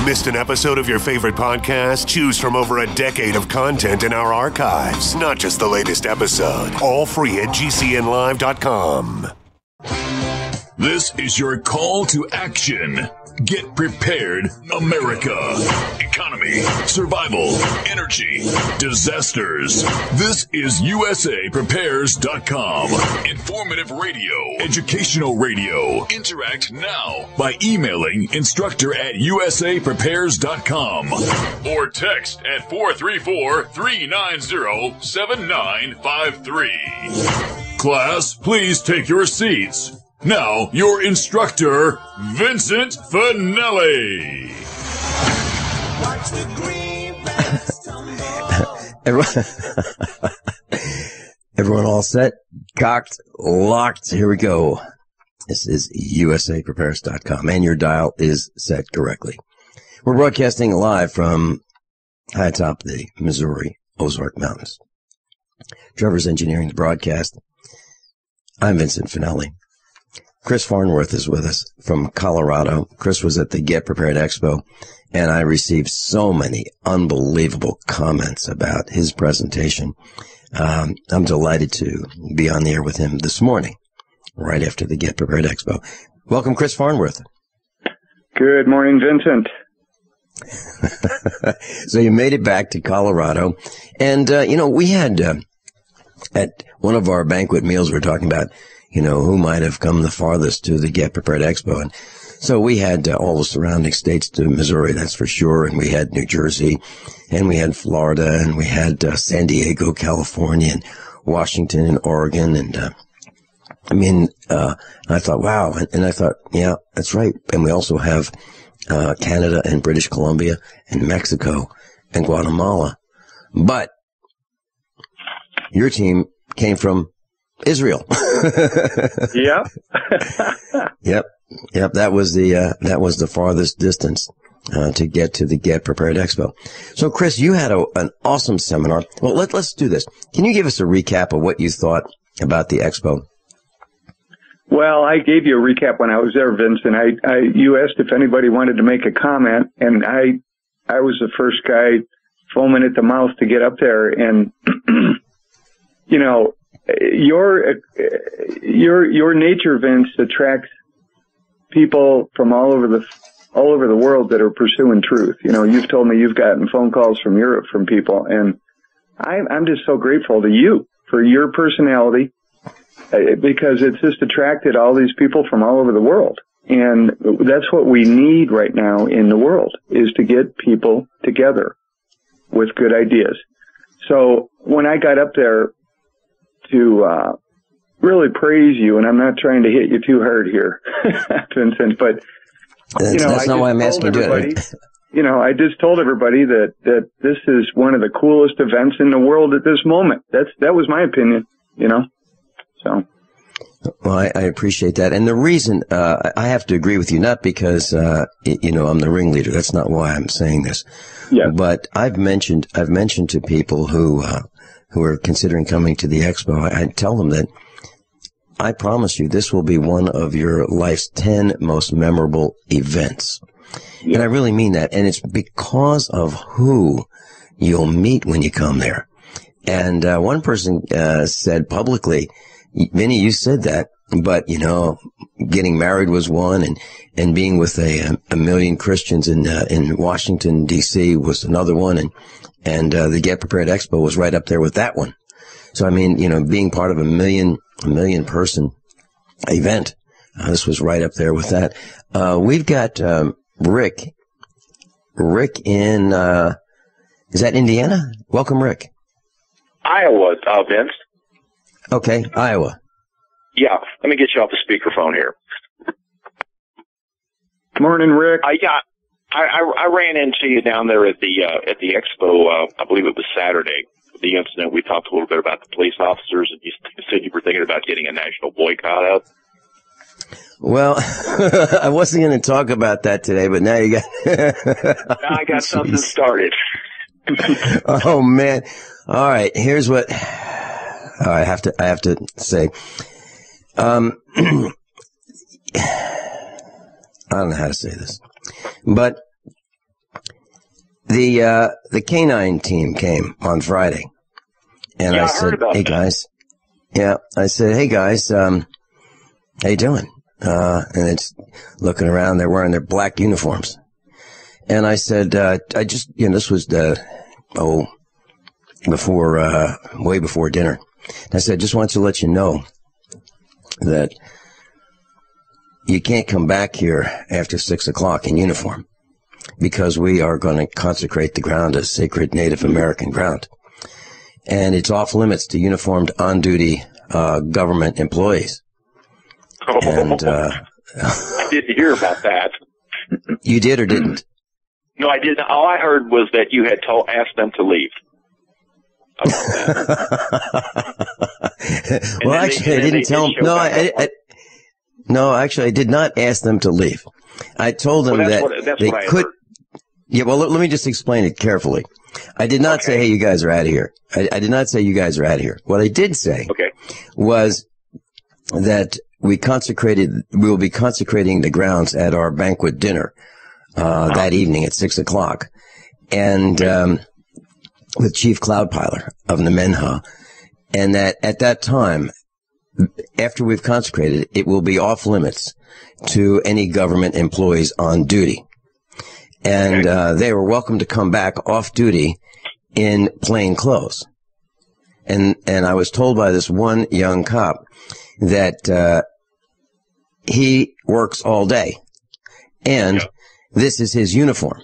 Missed an episode of your favorite podcast? Choose from over a decade of content in our archives, not just the latest episode. All free at gcnlive.com. This is your call to action. Get prepared, America. Economy, survival, energy, disasters. This is USAPrepares.com. Informative radio, educational radio. Interact now by emailing instructor@USAPrepares.com or text at 434-390-7953. Class, please take your seats. Now, your instructor, Vincent Finelli. Watch the greenbacks tumble. Everyone all set? Cocked? Locked? Here we go. This is USAPrepares.com, and your dial is set correctly. We're broadcasting live from high atop the Missouri Ozark Mountains. Trevor's engineering the broadcast. I'm Vincent Finelli. Chris Farnworth is with us from Colorado. Chris was at the Get Prepared Expo, and I received so many unbelievable comments about his presentation. I'm delighted to be on the air with him this morning, right after the Get Prepared Expo. Welcome, Chris Farnworth. Good morning, Vincent. So you made it back to Colorado, and, we had, at one of our banquet meals, we were talking about who might have come the farthest to the Get Prepared Expo. And so we had all the surrounding states to Missouri, that's for sure. And we had New Jersey, and we had Florida, and we had San Diego, California, and Washington, and Oregon. And I thought, wow. And I thought, yeah, that's right. And we also have Canada and British Columbia and Mexico and Guatemala. But your team came from Israel. Yep. Yep. That was the farthest distance to get to the Get Prepared Expo. So, Chris, you had an awesome seminar. Well, let's do this. Can you give us a recap of what you thought about the expo? Well, I gave you a recap when I was there, Vincent. You asked if anybody wanted to make a comment, and I was the first guy foaming at the mouth to get up there, and your nature, Vince, attracts people from all over the world that are pursuing truth. You've told me you've gotten phone calls from Europe from people, and I'm just so grateful to you for your personality, because it's just attracted all these people from all over the world. And that's what we need right now in the world, is to get people together with good ideas. So when I got up there to really praise you, and I'm not trying to hit you too hard here, Vincent, but that's not why I'm asking you to do it. I just told everybody that this is one of the coolest events in the world at this moment. That was my opinion, So. Well, I appreciate that, and the reason I have to agree with you, not because I'm the ringleader. That's not why I'm saying this. Yeah. But I've mentioned to people who are considering coming to the expo, I tell them that I promise you this will be one of your life's 10 most memorable events. Yeah. And I really mean that. And it's because of who you'll meet when you come there. And one person said publicly, Vinny, you said that, but, getting married was one, and being with a million Christians in Washington, D.C. was another one, and the Get Prepared Expo was right up there with that one. So, being part of a million person event, this was right up there with that. We've got Rick. Rick in, is that Indiana? Welcome, Rick. Iowa, Vince. Okay, Iowa. Yeah, let me get you off the speakerphone here. Morning, Rick. I ran into you down there at the expo. I believe it was Saturday. The incident, we talked a little bit about the police officers, and you said you were thinking about getting a national boycott up. Well, I wasn't going to talk about that today, but now you got. Now I got something started. Oh man! All right, here's what. I have to say. I don't know how to say this, but the canine team came on Friday, and I said, "Hey guys," I said, "Hey guys, how you doing?" And it's looking around. They're wearing their black uniforms, and I said, "I just, this was way before dinner." And I said, "Just want to let you know that you can't come back here after 6 o'clock in uniform, because we are going to consecrate the ground as sacred Native American ground. And it's off limits to uniformed on-duty government employees." And I didn't hear about that. You did or didn't? No, I didn't. All I heard was that you had asked them to leave. Well, actually, I didn't tell them. No, actually, I did not ask them to leave. I told them that they could. Yeah, well, let me just explain it carefully. I did not say, "Hey, you guys are out of here." I did not say you guys are out of here. What I did say was that we will be consecrating the grounds at our banquet dinner that evening at 6 o'clock, and with Chief Cloudpiler of Nemenha, and that at that time, after we've consecrated, it will be off limits to any government employees on duty. And they were welcome to come back off duty in plain clothes. And I was told by this one young cop that he works all day, and this is his uniform.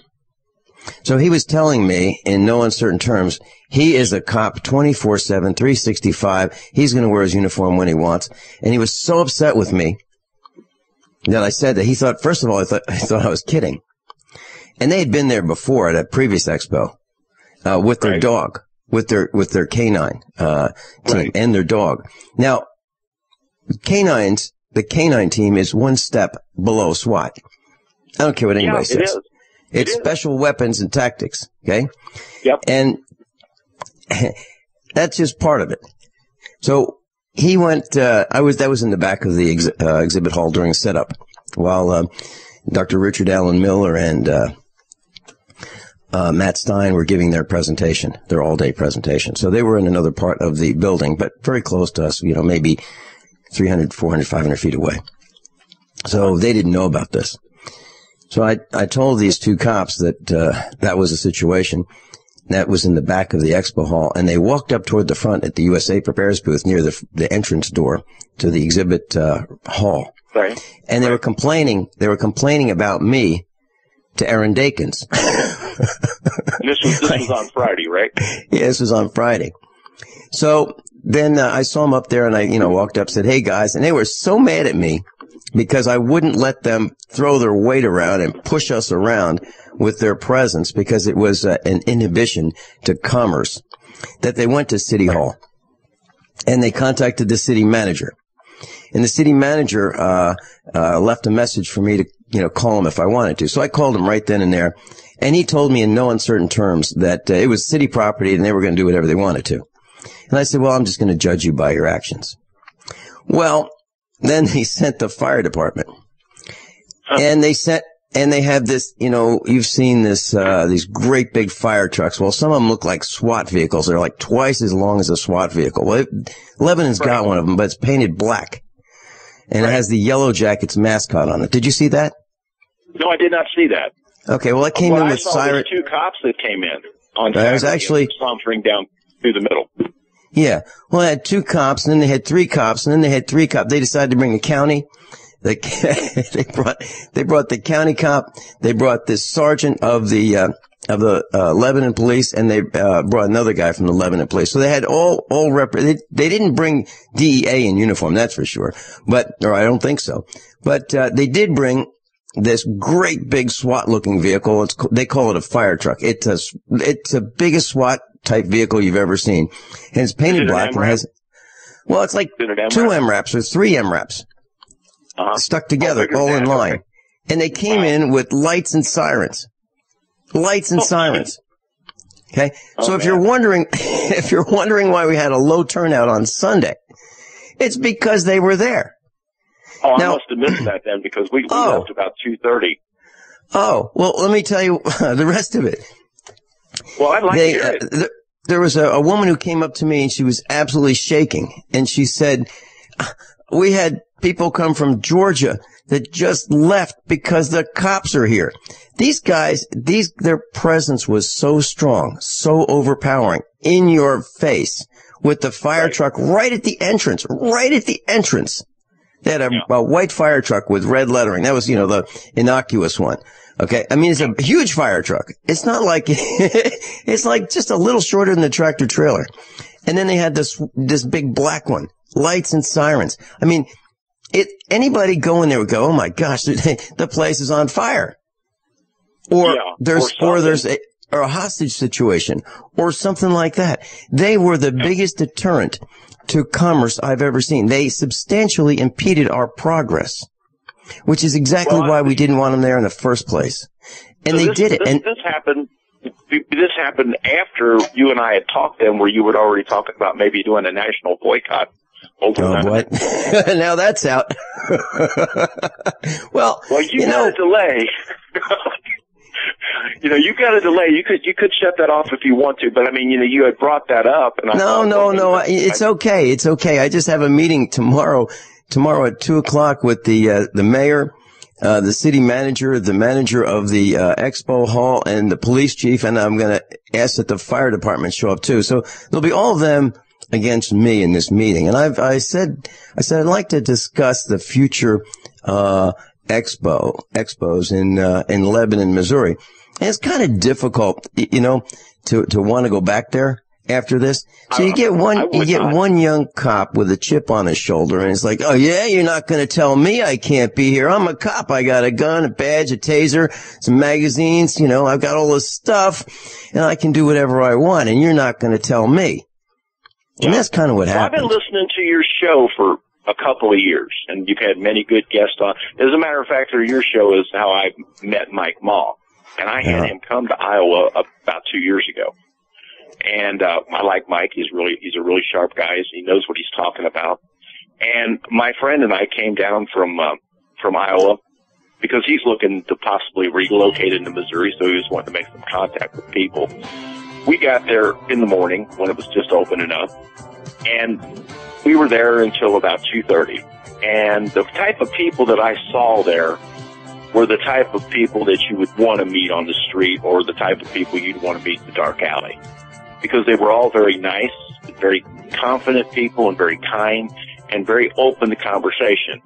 So he was telling me in no uncertain terms, he is a cop 24/7, 365. He's going to wear his uniform when he wants. And he was so upset with me that I said that he thought, first of all, I thought I was kidding. And they had been there before at a previous expo, with their dog, with their canine, team and their dog. Now, the canine team is one step below SWAT. I don't care what anybody says. It's special weapons and tactics. Okay. Yep. And that's just part of it. So he went, that was in the back of the exhibit hall during setup while, Dr. Richard Allen Miller and, Matt Stein were giving their presentation, their all-day presentation. So they were in another part of the building, but very close to us, maybe 300, 400, 500 feet away. So they didn't know about this. So I told these two cops that that was a situation that was in the back of the expo hall, and they walked up toward the front at the USA Prepares booth near the entrance door to the exhibit hall. Right. And they were complaining about me to Aaron Dakins. This was on Friday, right? Yeah, this was on Friday. So then I saw them up there, and I walked up, said, "Hey guys," and they were so mad at me because I wouldn't let them throw their weight around and push us around with their presence, because it was an inhibition to commerce, that they went to City Hall and they contacted the city manager. And the city manager left a message for me to call him if I wanted to. So I called him right then and there, and he told me in no uncertain terms that it was city property and they were going to do whatever they wanted to. And I said, "Well, I'm just going to judge you by your actions." Well, then he sent the fire department, and they have this, you've seen this, these great big fire trucks. Well, some of them look like SWAT vehicles. They're like twice as long as a SWAT vehicle. Well, Lebanon's got one of them, but it's painted black, and it has the Yellow Jackets mascot on it. Did you see that? No, I did not see that. Okay, well, it came in with siren. Two cops that came in on Saturday. It was actually sauntering down through the middle. Yeah. Well, they had 2 cops, and then they had 3 cops, and then they had 3 cops. They decided to bring the county. They brought the county cop. They brought this sergeant of the Lebanon police, and they brought another guy from the Lebanon police. So they had they didn't bring DEA in uniform, that's for sure. Or I don't think so. But they did bring this great big SWAT-looking vehicle. They call it a fire truck. It's the biggest SWAT type vehicle you've ever seen, and it's painted black and has. Well, it's like 2 MRAPs or 3 MRAPs stuck together, all in line. Okay. And they came in with lights and sirens. Okay, so if you're wondering why we had a low turnout on Sunday, it's because they were there. Oh, now, I must have missed that then, because we left about 2:30. Oh, well, let me tell you the rest of it. Well, I'd like to hear it. There was a woman who came up to me and she was absolutely shaking. And she said, we had people come from Georgia that just left because the cops are here. These guys, their presence was so strong, so overpowering, in your face, with the fire truck right at the entrance. They had a white fire truck with red lettering. That was, the innocuous one. Okay. I mean, it's a huge fire truck. It's not like, it's like just a little shorter than the tractor trailer. And then they had this big black one, lights and sirens. I mean, anybody going there would go, oh my gosh, the place is on fire. Or there's a hostage situation or something like that. They were the biggest deterrent to commerce I've ever seen. They substantially impeded our progress, which is exactly why we didn't want them there in the first place. And they did it. This happened after you and I had talked then, where you were already talking about maybe doing a national boycott. What? Now that's out. Well, you got a delay. You got a delay. You could shut that off if you want to, but I mean, you had brought that up. And no. It's okay. It's okay. I just have a meeting tomorrow at 2:00 with the mayor, the city manager, the manager of the expo hall, and the police chief, and I'm going to ask that the fire department show up too. So there'll be all of them against me in this meeting. And I said I'd like to discuss the future expos in Lebanon, Missouri. And it's kind of difficult, to want to go back there after this. So you get one young cop with a chip on his shoulder, and it's like, oh yeah, you're not going to tell me I can't be here. I'm a cop. I got a gun, a badge, a taser, some magazines. I've got all this stuff, and I can do whatever I want. And you're not going to tell me. And that's kind of what happened. I've been listening to your show for a couple of years, and you've had many good guests on. As a matter of fact, your show is how I met Mike Maw, and I had him come to Iowa about 2 years ago. And I like Mike. He's a really sharp guy. He knows what he's talking about. And my friend and I came down from Iowa because he's looking to possibly relocate into Missouri, so he was wanting to make some contact with people. We got there in the morning when it was just opening up, and we were there until about 2:30. And the type of people that I saw there were the type of people that you would want to meet on the street, or the type of people you'd want to meet in the dark alley, because they were all very nice, very confident people, and very kind, and very open to conversation.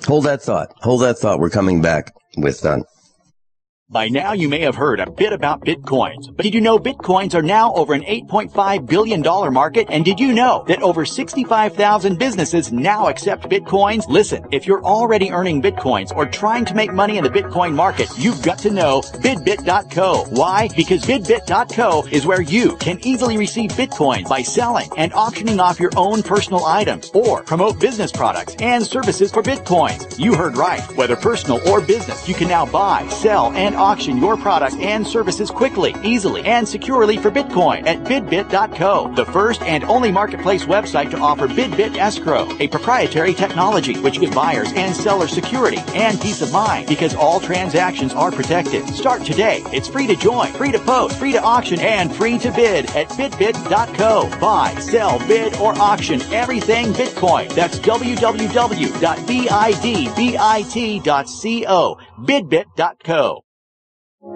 Hold that thought. We're coming back with By now, you may have heard a bit about Bitcoins, but did you know Bitcoins are now over an $8.5 billion market? And did you know that over 65,000 businesses now accept Bitcoins? Listen, if you're already earning Bitcoins or trying to make money in the Bitcoin market, you've got to know BidBit.co. Why? Because BidBit.co is where you can easily receive Bitcoins by selling and auctioning off your own personal items, or promote business products and services for Bitcoins. You heard right. Whether personal or business, you can now buy, sell, and auction your product and services quickly, easily, and securely for Bitcoin at BidBit.co, the first and only marketplace website to offer BidBit Escrow, a proprietary technology which gives buyers and sellers security and peace of mind because all transactions are protected. Start today. It's free to join, free to post, free to auction, and free to bid at BidBit.co. Buy, sell, bid, or auction everything Bitcoin. That's www.bidbit.co. BidBit.co.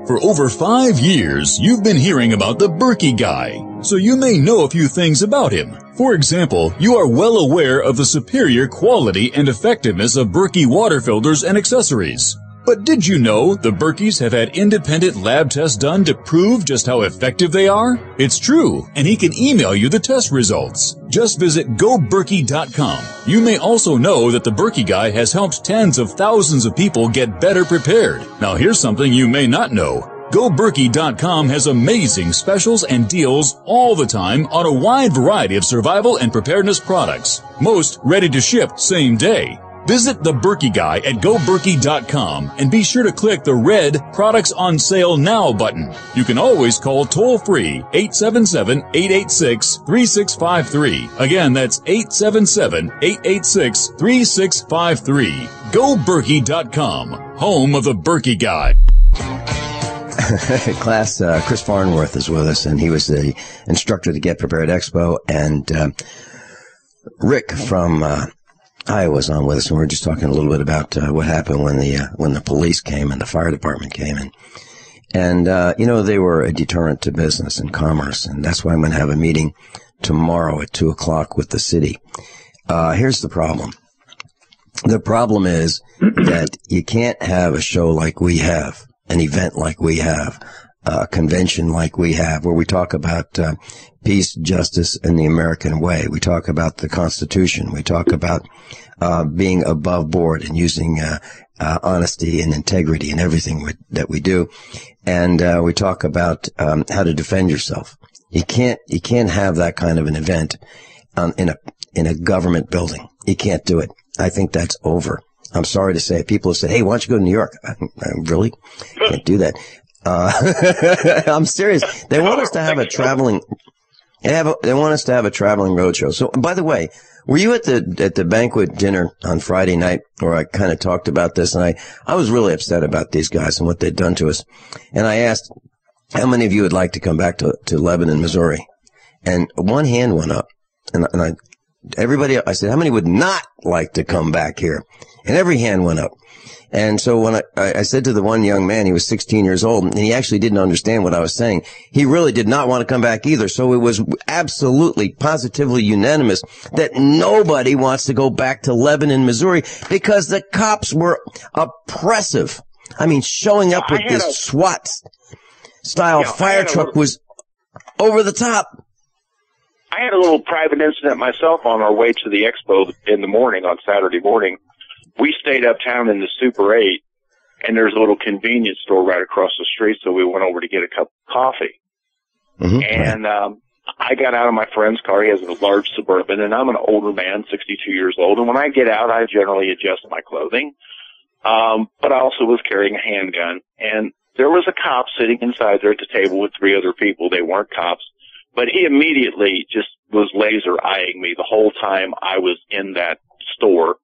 For over 5 years, you've been hearing about the Berkey guy, so you may know a few things about him. For example, you are well aware of the superior quality and effectiveness of Berkey water filters and accessories. But did you know the Berkeys have had independent lab tests done to prove just how effective they are? It's true, and he can email you the test results. Just visit GoBerkey.com. You may also know that the Berkey guy has helped tens of thousands of people get better prepared. Now here's something you may not know. GoBerkey.com has amazing specials and deals all the time on a wide variety of survival and preparedness products. Most ready to ship same day. Visit the Berkey guy at GoBerkey.com and be sure to click the red Products on Sale Now button. You can always call toll-free 877-886-3653. Again, that's 877-886-3653. GoBerkey.com, home of the Berkey guy. Class, Chris Farnworth is with us, and he was the instructor at the Get Prepared Expo, and Rick from Iowa's on with us, and we were just talking a little bit about what happened when the police came and the fire department came in. And they were a deterrent to business and commerce, and that's why I'm going to have a meeting tomorrow at 2:00 with the city. Here's the problem. The problem is that you can't have a show like we have, an event like we have, a convention like we have, where we talk about peace, justice, and the American way. We talk about the Constitution. We talk about being above board and using honesty and integrity in everything that we do. And we talk about how to defend yourself. You can't have that kind of an event in a government building. You can't do it. I think that's over. I'm sorry to say it. People have said, "Hey, why don't you go to New York?" I really can't do that. I'm serious. They want us to have a traveling. They want us to have a traveling roadshow. So, by the way, were you at the banquet dinner on Friday night, where I kind of talked about this, and I was really upset about these guys and what they'd done to us, and I asked, how many of you would like to come back to Lebanon, Missouri? And one hand went up, and I said, how many would not like to come back here? And every hand went up. And so when I said to the one young man, he was 16 years old, and he actually didn't understand what I was saying. He really did not want to come back either. So it was absolutely, positively unanimous that nobody wants to go back to Lebanon, Missouri, because the cops were oppressive. I mean, showing up with this SWAT-style fire truck was over the top. I had a little private incident myself on our way to the expo in the morning, on Saturday morning. We stayed uptown in the Super 8, and there's a little convenience store right across the street, so we went over to get a cup of coffee. Mm-hmm. And I got out of my friend's car. He has a large Suburban, and I'm an older man, 62 years old, and when I get out, I generally adjust my clothing. But I also was carrying a handgun, and there was a cop sitting inside there at the table with 3 other people. They weren't cops. But he immediately just was laser eyeing me the whole time I was in that store.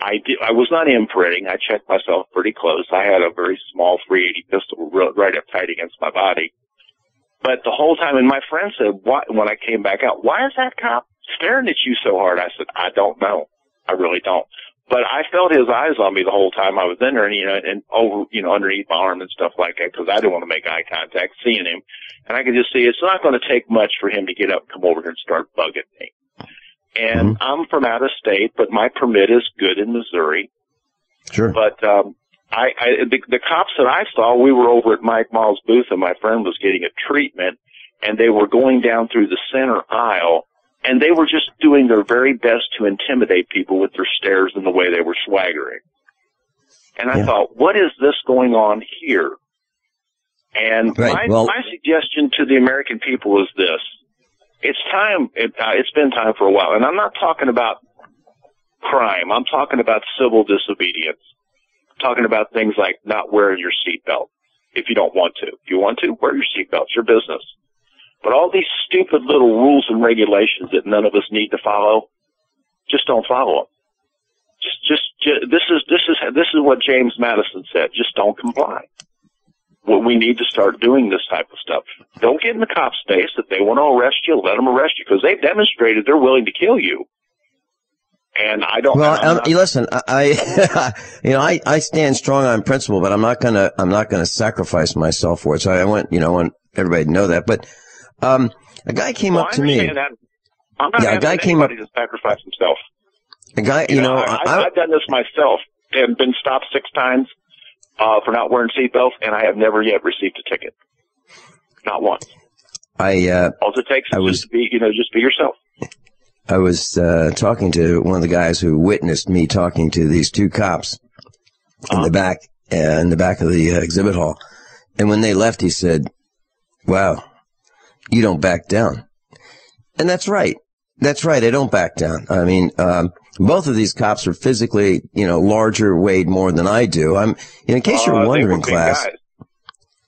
I was not imprinting. I checked myself pretty close. I had a very small .380 pistol right up tight against my body. But the whole time, and my friend said, when I came back out, why is that cop staring at you so hard? I said, I don't know. I really don't. But I felt his eyes on me the whole time I was in there, and over, underneath my arm and stuff like that, because I didn't want to make eye contact, seeing him. And I could just see it's not going to take much for him to get up and come over here and start bugging me. And I'm from out of state, but my permit is good in Missouri. Sure. But the cops that I saw, we were over at Mike Mall's booth, and my friend was getting a treatment, and they were going down through the center aisle, and they were just doing their very best to intimidate people with their stares and the way they were swaggering. And I thought, what is this going on here? And my suggestion to the American people is this. It's time, it's been time for a while. And I'm not talking about crime. I'm talking about civil disobedience. I'm talking about things like not wearing your seatbelt if you don't want to. If you want to, wear your seatbelt. It's your business. But all these stupid little rules and regulations that none of us need to follow, just don't follow them. This is what James Madison said. Just don't comply. Well, we need to start doing this type of stuff. Don't get in the cop's face. If they want to arrest you, let them arrest you, because they've demonstrated they're willing to kill you. And I don't. Well, listen, I stand strong on principle, but I'm not gonna sacrifice myself for it. So I want everybody to know that. But a guy came up to me. That. I'm not asking anybody to sacrifice himself. A guy, I've done this myself and been stopped 6 times for not wearing seatbelts, and I have never yet received a ticket. Not once. All it takes is just be yourself. I was talking to one of the guys who witnessed me talking to these 2 cops in the back of the exhibit hall, and when they left, he said, "Wow, you don't back down." And that's right. That's right. I don't back down. I mean, both of these cops are physically, larger, weighed more than I do. In case you're wondering, class.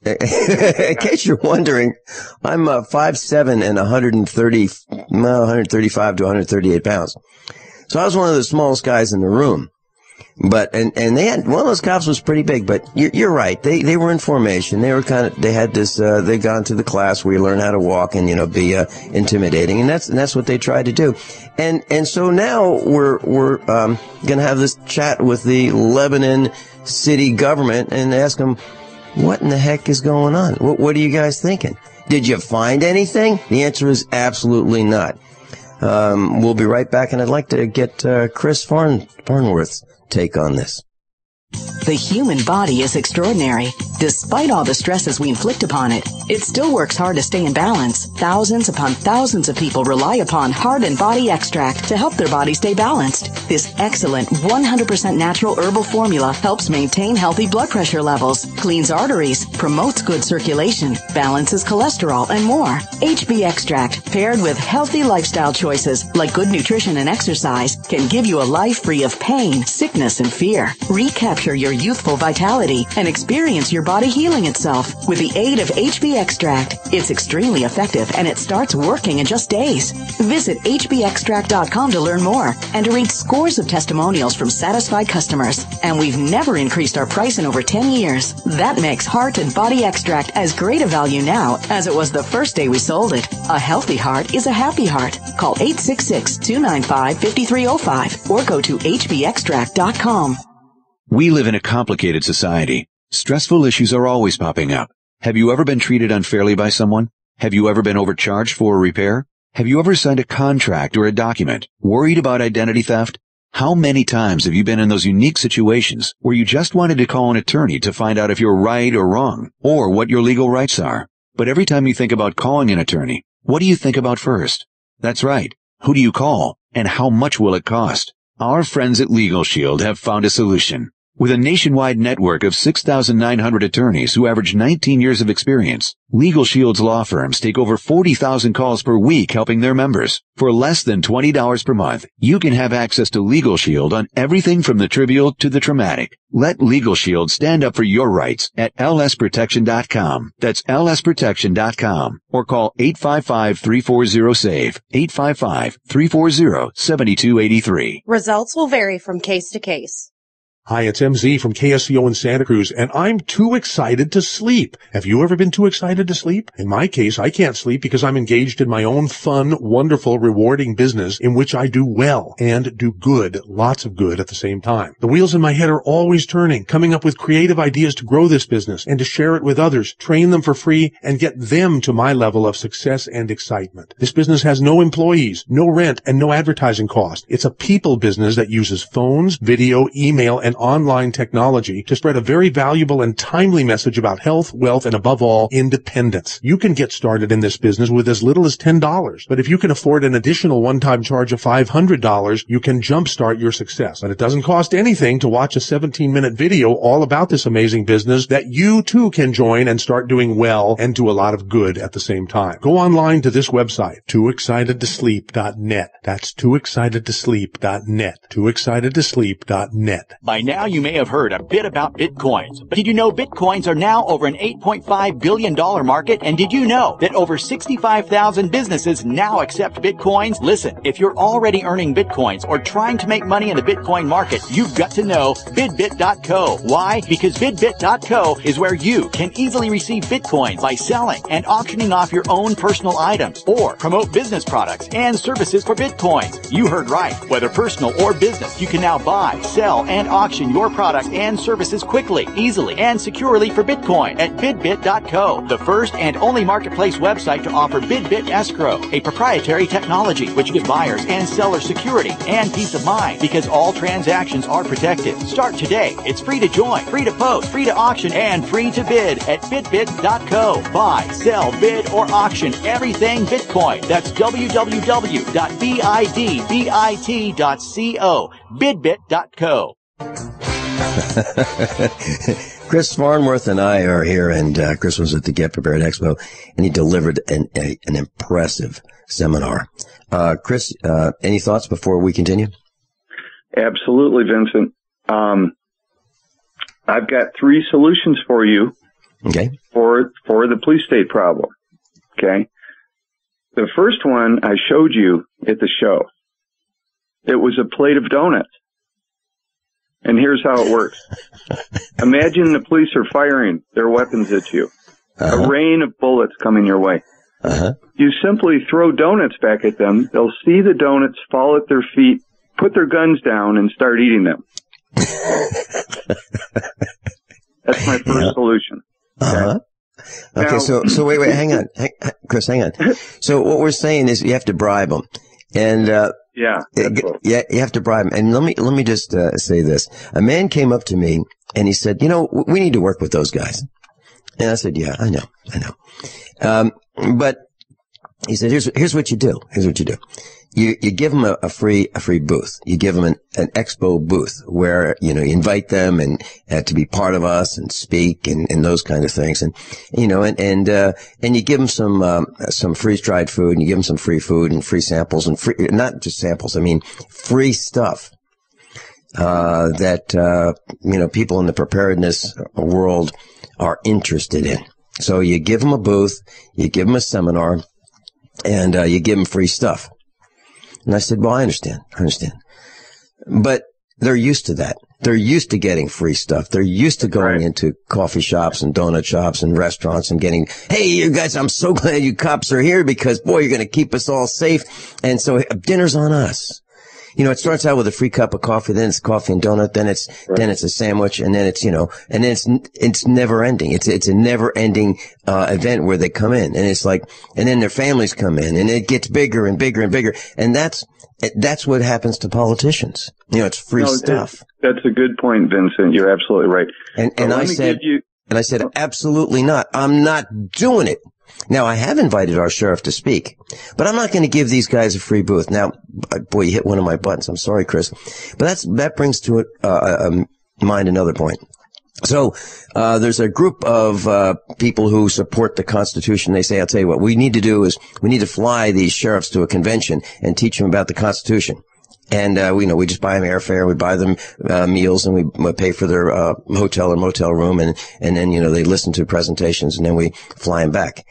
In case you're wondering, I'm 5'7" and 135 to 138 pounds. So I was one of the smallest guys in the room. But, and they had, one of those cops was pretty big, but you're right. They were in formation. They were they had this, they'd gone to the class where you learn how to walk and, be, intimidating. And that's what they tried to do. And so now we're gonna have this chat with the Lebanon city government and ask them, what in the heck is going on? What are you guys thinking? Did you find anything? The answer is absolutely not. We'll be right back, and I'd like to get Chris Farnworth's take on this. The human body is extraordinary. Despite all the stresses we inflict upon it, it still works hard to stay in balance. Thousands upon thousands of people rely upon Heart and Body Extract to help their body stay balanced. This excellent 100% natural herbal formula helps maintain healthy blood pressure levels, cleans arteries, promotes good circulation, balances cholesterol, and more. HB Extract, paired with healthy lifestyle choices like good nutrition and exercise, can give you a life free of pain, sickness, and fear. Recapture your youthful vitality and experience your body healing itself with the aid of HB Extract. It's extremely effective and it starts working in just days. Visit hbextract.com to learn more and to read scores of testimonials from satisfied customers. And we've never increased our price in over 10 years. That makes Heart and Body Extract as great a value now as it was the first day we sold it. A healthy heart is a happy heart. Call 866-295-5305 or go to hbextract.com. We live in a complicated society. Stressful issues are always popping up. Have you ever been treated unfairly by someone? Have you ever been overcharged for a repair? Have you ever signed a contract or a document? Worried about identity theft? How many times have you been in those unique situations where you just wanted to call an attorney to find out if you're right or wrong, or what your legal rights are? But every time you think about calling an attorney, what do you think about first? That's right. Who do you call? And how much will it cost? Our friends at Legal Shield have found a solution. With a nationwide network of 6,900 attorneys who average 19 years of experience, Legal Shield's law firms take over 40,000 calls per week helping their members. For less than $20 per month, you can have access to Legal Shield on everything from the trivial to the traumatic. Let Legal Shield stand up for your rights at lsprotection.com. That's lsprotection.com. Or call 855-340-SAVE, 855-340-7283. Results will vary from case to case. Hi, it's MZ from KSCO in Santa Cruz, and I'm too excited to sleep. Have you ever been too excited to sleep? In my case, I can't sleep because I'm engaged in my own fun, wonderful, rewarding business in which I do well and do good, lots of good at the same time. The wheels in my head are always turning, coming up with creative ideas to grow this business and to share it with others, train them for free, and get them to my level of success and excitement. This business has no employees, no rent, and no advertising cost. It's a people business that uses phones, video, email, and online technology to spread a very valuable and timely message about health, wealth, and above all, independence. You can get started in this business with as little as $10, but if you can afford an additional one-time charge of $500, you can jumpstart your success. But it doesn't cost anything to watch a 17-minute video all about this amazing business that you too can join and start doing well and do a lot of good at the same time. Go online to this website, tooexcitedtosleep.net. That's tooexcitedtosleep.net. tooexcitedtosleep.net. By now, you may have heard a bit about Bitcoins. But did you know Bitcoins are now over an $8.5 billion market? And did you know that over 65,000 businesses now accept Bitcoins? Listen, if you're already earning Bitcoins or trying to make money in the Bitcoin market, you've got to know bidbit.co. Why? Because bidbit.co is where you can easily receive Bitcoins by selling and auctioning off your own personal items or promote business products and services for Bitcoins. You heard right. Whether personal or business, you can now buy, sell, and auction your product and services quickly, easily, and securely for Bitcoin at bidbit.co, the first and only marketplace website to offer BidBit Escrow, a proprietary technology which gives buyers and sellers security and peace of mind because all transactions are protected. Start today. It's free to join, free to post, free to auction, and free to bid at bidbit.co. Buy, sell, bid, or auction everything Bitcoin. That's www.bidbit.co, bidbit.co. Chris Farnworth and I are here, and Chris was at the Get Prepared Expo, and he delivered an impressive seminar. Chris, any thoughts before we continue? Absolutely, Vincent. I've got 3 solutions for you. Okay. For the police state problem. Okay. The first one I showed you at the show. It was a plate of donuts. And here's how it works. Imagine the police are firing their weapons at you. A rain of bullets coming your way. You simply throw donuts back at them. They'll see the donuts, fall at their feet, put their guns down, and start eating them. That's my first solution. Okay, Now, so wait, hang on. Chris, hang on. So what we're saying is you have to bribe them. And, yeah, you have to bribe them. And let me just, say this. A man came up to me and he said, we need to work with those guys. And I said, yeah, I know. But he said, here's what you do. You give them a free booth. You give them an expo booth where, you invite them and to be part of us and speak and those kind of things. And, and you give them some freeze-dried food and you give them some free food and free samples and not just samples, I mean, free stuff, that, people in the preparedness world are interested in. So you give them a booth, you give them a seminar, and you give them free stuff. And I said, well, I understand. But they're used to that. They're used to getting free stuff. They're used to going into coffee shops and donut shops and restaurants and getting, hey, you guys, I'm so glad you cops are here because, boy, you're going to keep us all safe. And so dinner's on us. It starts out with a free cup of coffee, then it's coffee and donut, then it's a sandwich, and then it's, and then it's never ending. It's a never ending, event where they come in, and it's like, and then their families come in, and it gets bigger and bigger and bigger. And that's what happens to politicians. It's free stuff. That's a good point, Vincent. You're absolutely right. And I said, absolutely not. I'm not doing it. Now, I have invited our sheriff to speak, but I'm not going to give these guys a free booth. Now, boy, you hit one of my buttons. I'm sorry, Chris. But that brings to mind another point. So, there's a group of, people who support the Constitution. They say, I'll tell you what we need to do is we need to fly these sheriffs to a convention and teach them about the Constitution. And, we just buy them airfare, we buy them, meals, and we pay for their, hotel or motel room. And then, they listen to presentations and then we fly them back.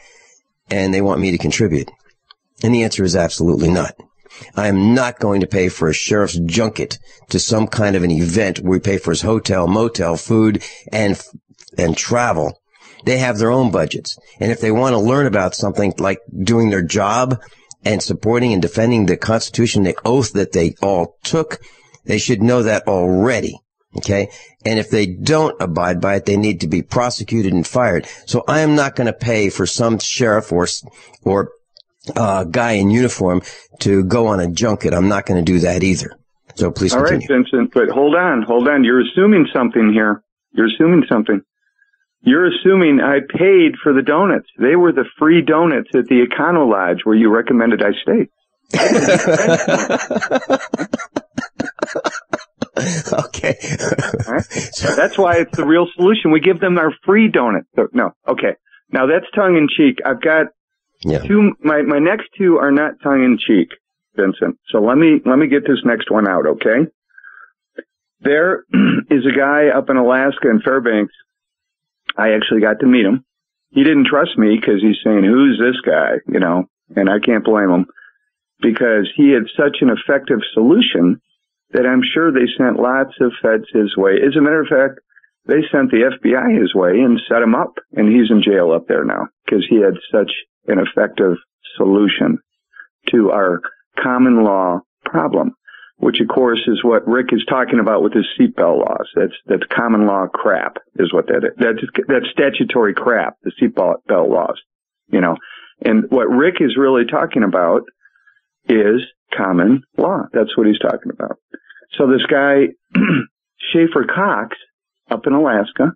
And they want me to contribute. And the answer is absolutely not. I am not going to pay for a sheriff's junket to some kind of an event where we pay for his hotel, motel, food, and travel. They have their own budgets. And if they want to learn about something like doing their job and supporting and defending the Constitution, the oath that they all took, they should know that already. Okay? And if they don't abide by it, they need to be prosecuted and fired. So I am not going to pay for some sheriff or guy in uniform to go on a junket. I'm not going to do that either. So please continue. All right, Vincent, but hold on. You're assuming something here. You're assuming I paid for the donuts. They were the free donuts at the Econo Lodge where you recommended I stay. Okay. Right? So that's why it's the real solution. We give them our free donuts. So, no. Okay. Now that's tongue in cheek. I've got two, my next two are not tongue in cheek, Vincent. So let me get this next one out. Okay. There is a guy up in Alaska in Fairbanks. I actually got to meet him. He didn't trust me because he's saying, who's this guy? And I can't blame him because he had such an effective solution that I'm sure they sent lots of feds his way. As a matter of fact, they sent the FBI his way and set him up, and he's in jail up there now because he had such an effective solution to our common law problem, which of course is what Rick is talking about with his seatbelt laws. That's common law crap is what that is. That's statutory crap, the seatbelt laws, And what Rick is really talking about is common law. That's what he's talking about. So this guy, Schaefer Cox, up in Alaska,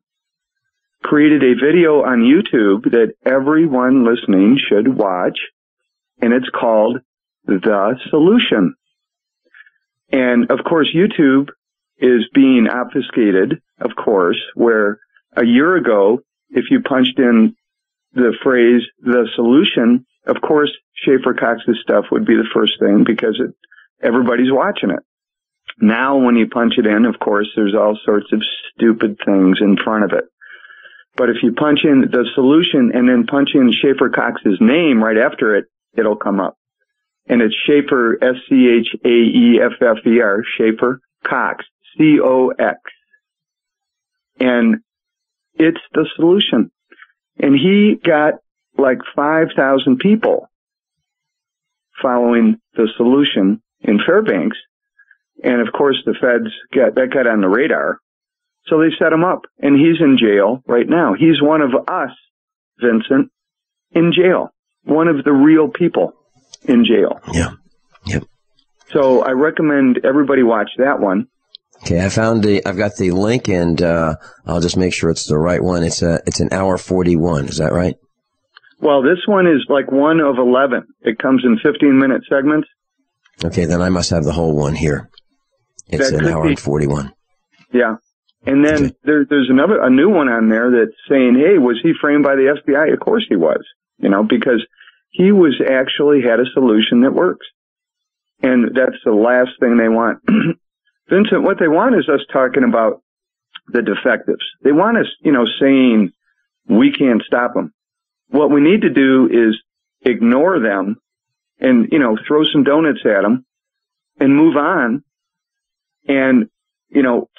created a video on YouTube that everyone listening should watch, and it's called The Solution. And, of course, YouTube is being obfuscated, of course, where a year ago, if you punched in the phrase, the solution, of course, Schaefer Cox's stuff would be the first thing because everybody's watching it. Now, when you punch it in, of course, there's all sorts of stupid things in front of it. But if you punch in the solution and then punch in Schaefer Cox's name right after it, it'll come up. And it's Schaefer, S-C-H-A-E-F-F-E-R, Schaefer Cox, COX. And it's the solution. And he got like 5,000 people following the solution in Fairbanks. And of course the feds got on the radar. So they set him up, and he's in jail right now. He's one of us, Vincent, in jail. One of the real people in jail. Yeah. Yep. So I recommend everybody watch that one. Okay, I've got the link, and I'll just make sure it's the right one. It's an hour 41. Is that right? Well, this one is like one of 11. It comes in 15-minute segments. Okay, then I must have the whole one here. It's an hour and 41. Yeah. And then there's a new one on there that's saying, hey, was he framed by the FBI? Of course he was, because he actually had a solution that works. And that's the last thing they want. Vincent, what they want is us talking about the defectives. They want us, saying we can't stop them. What we need to do is ignore them and, throw some donuts at them and move on and,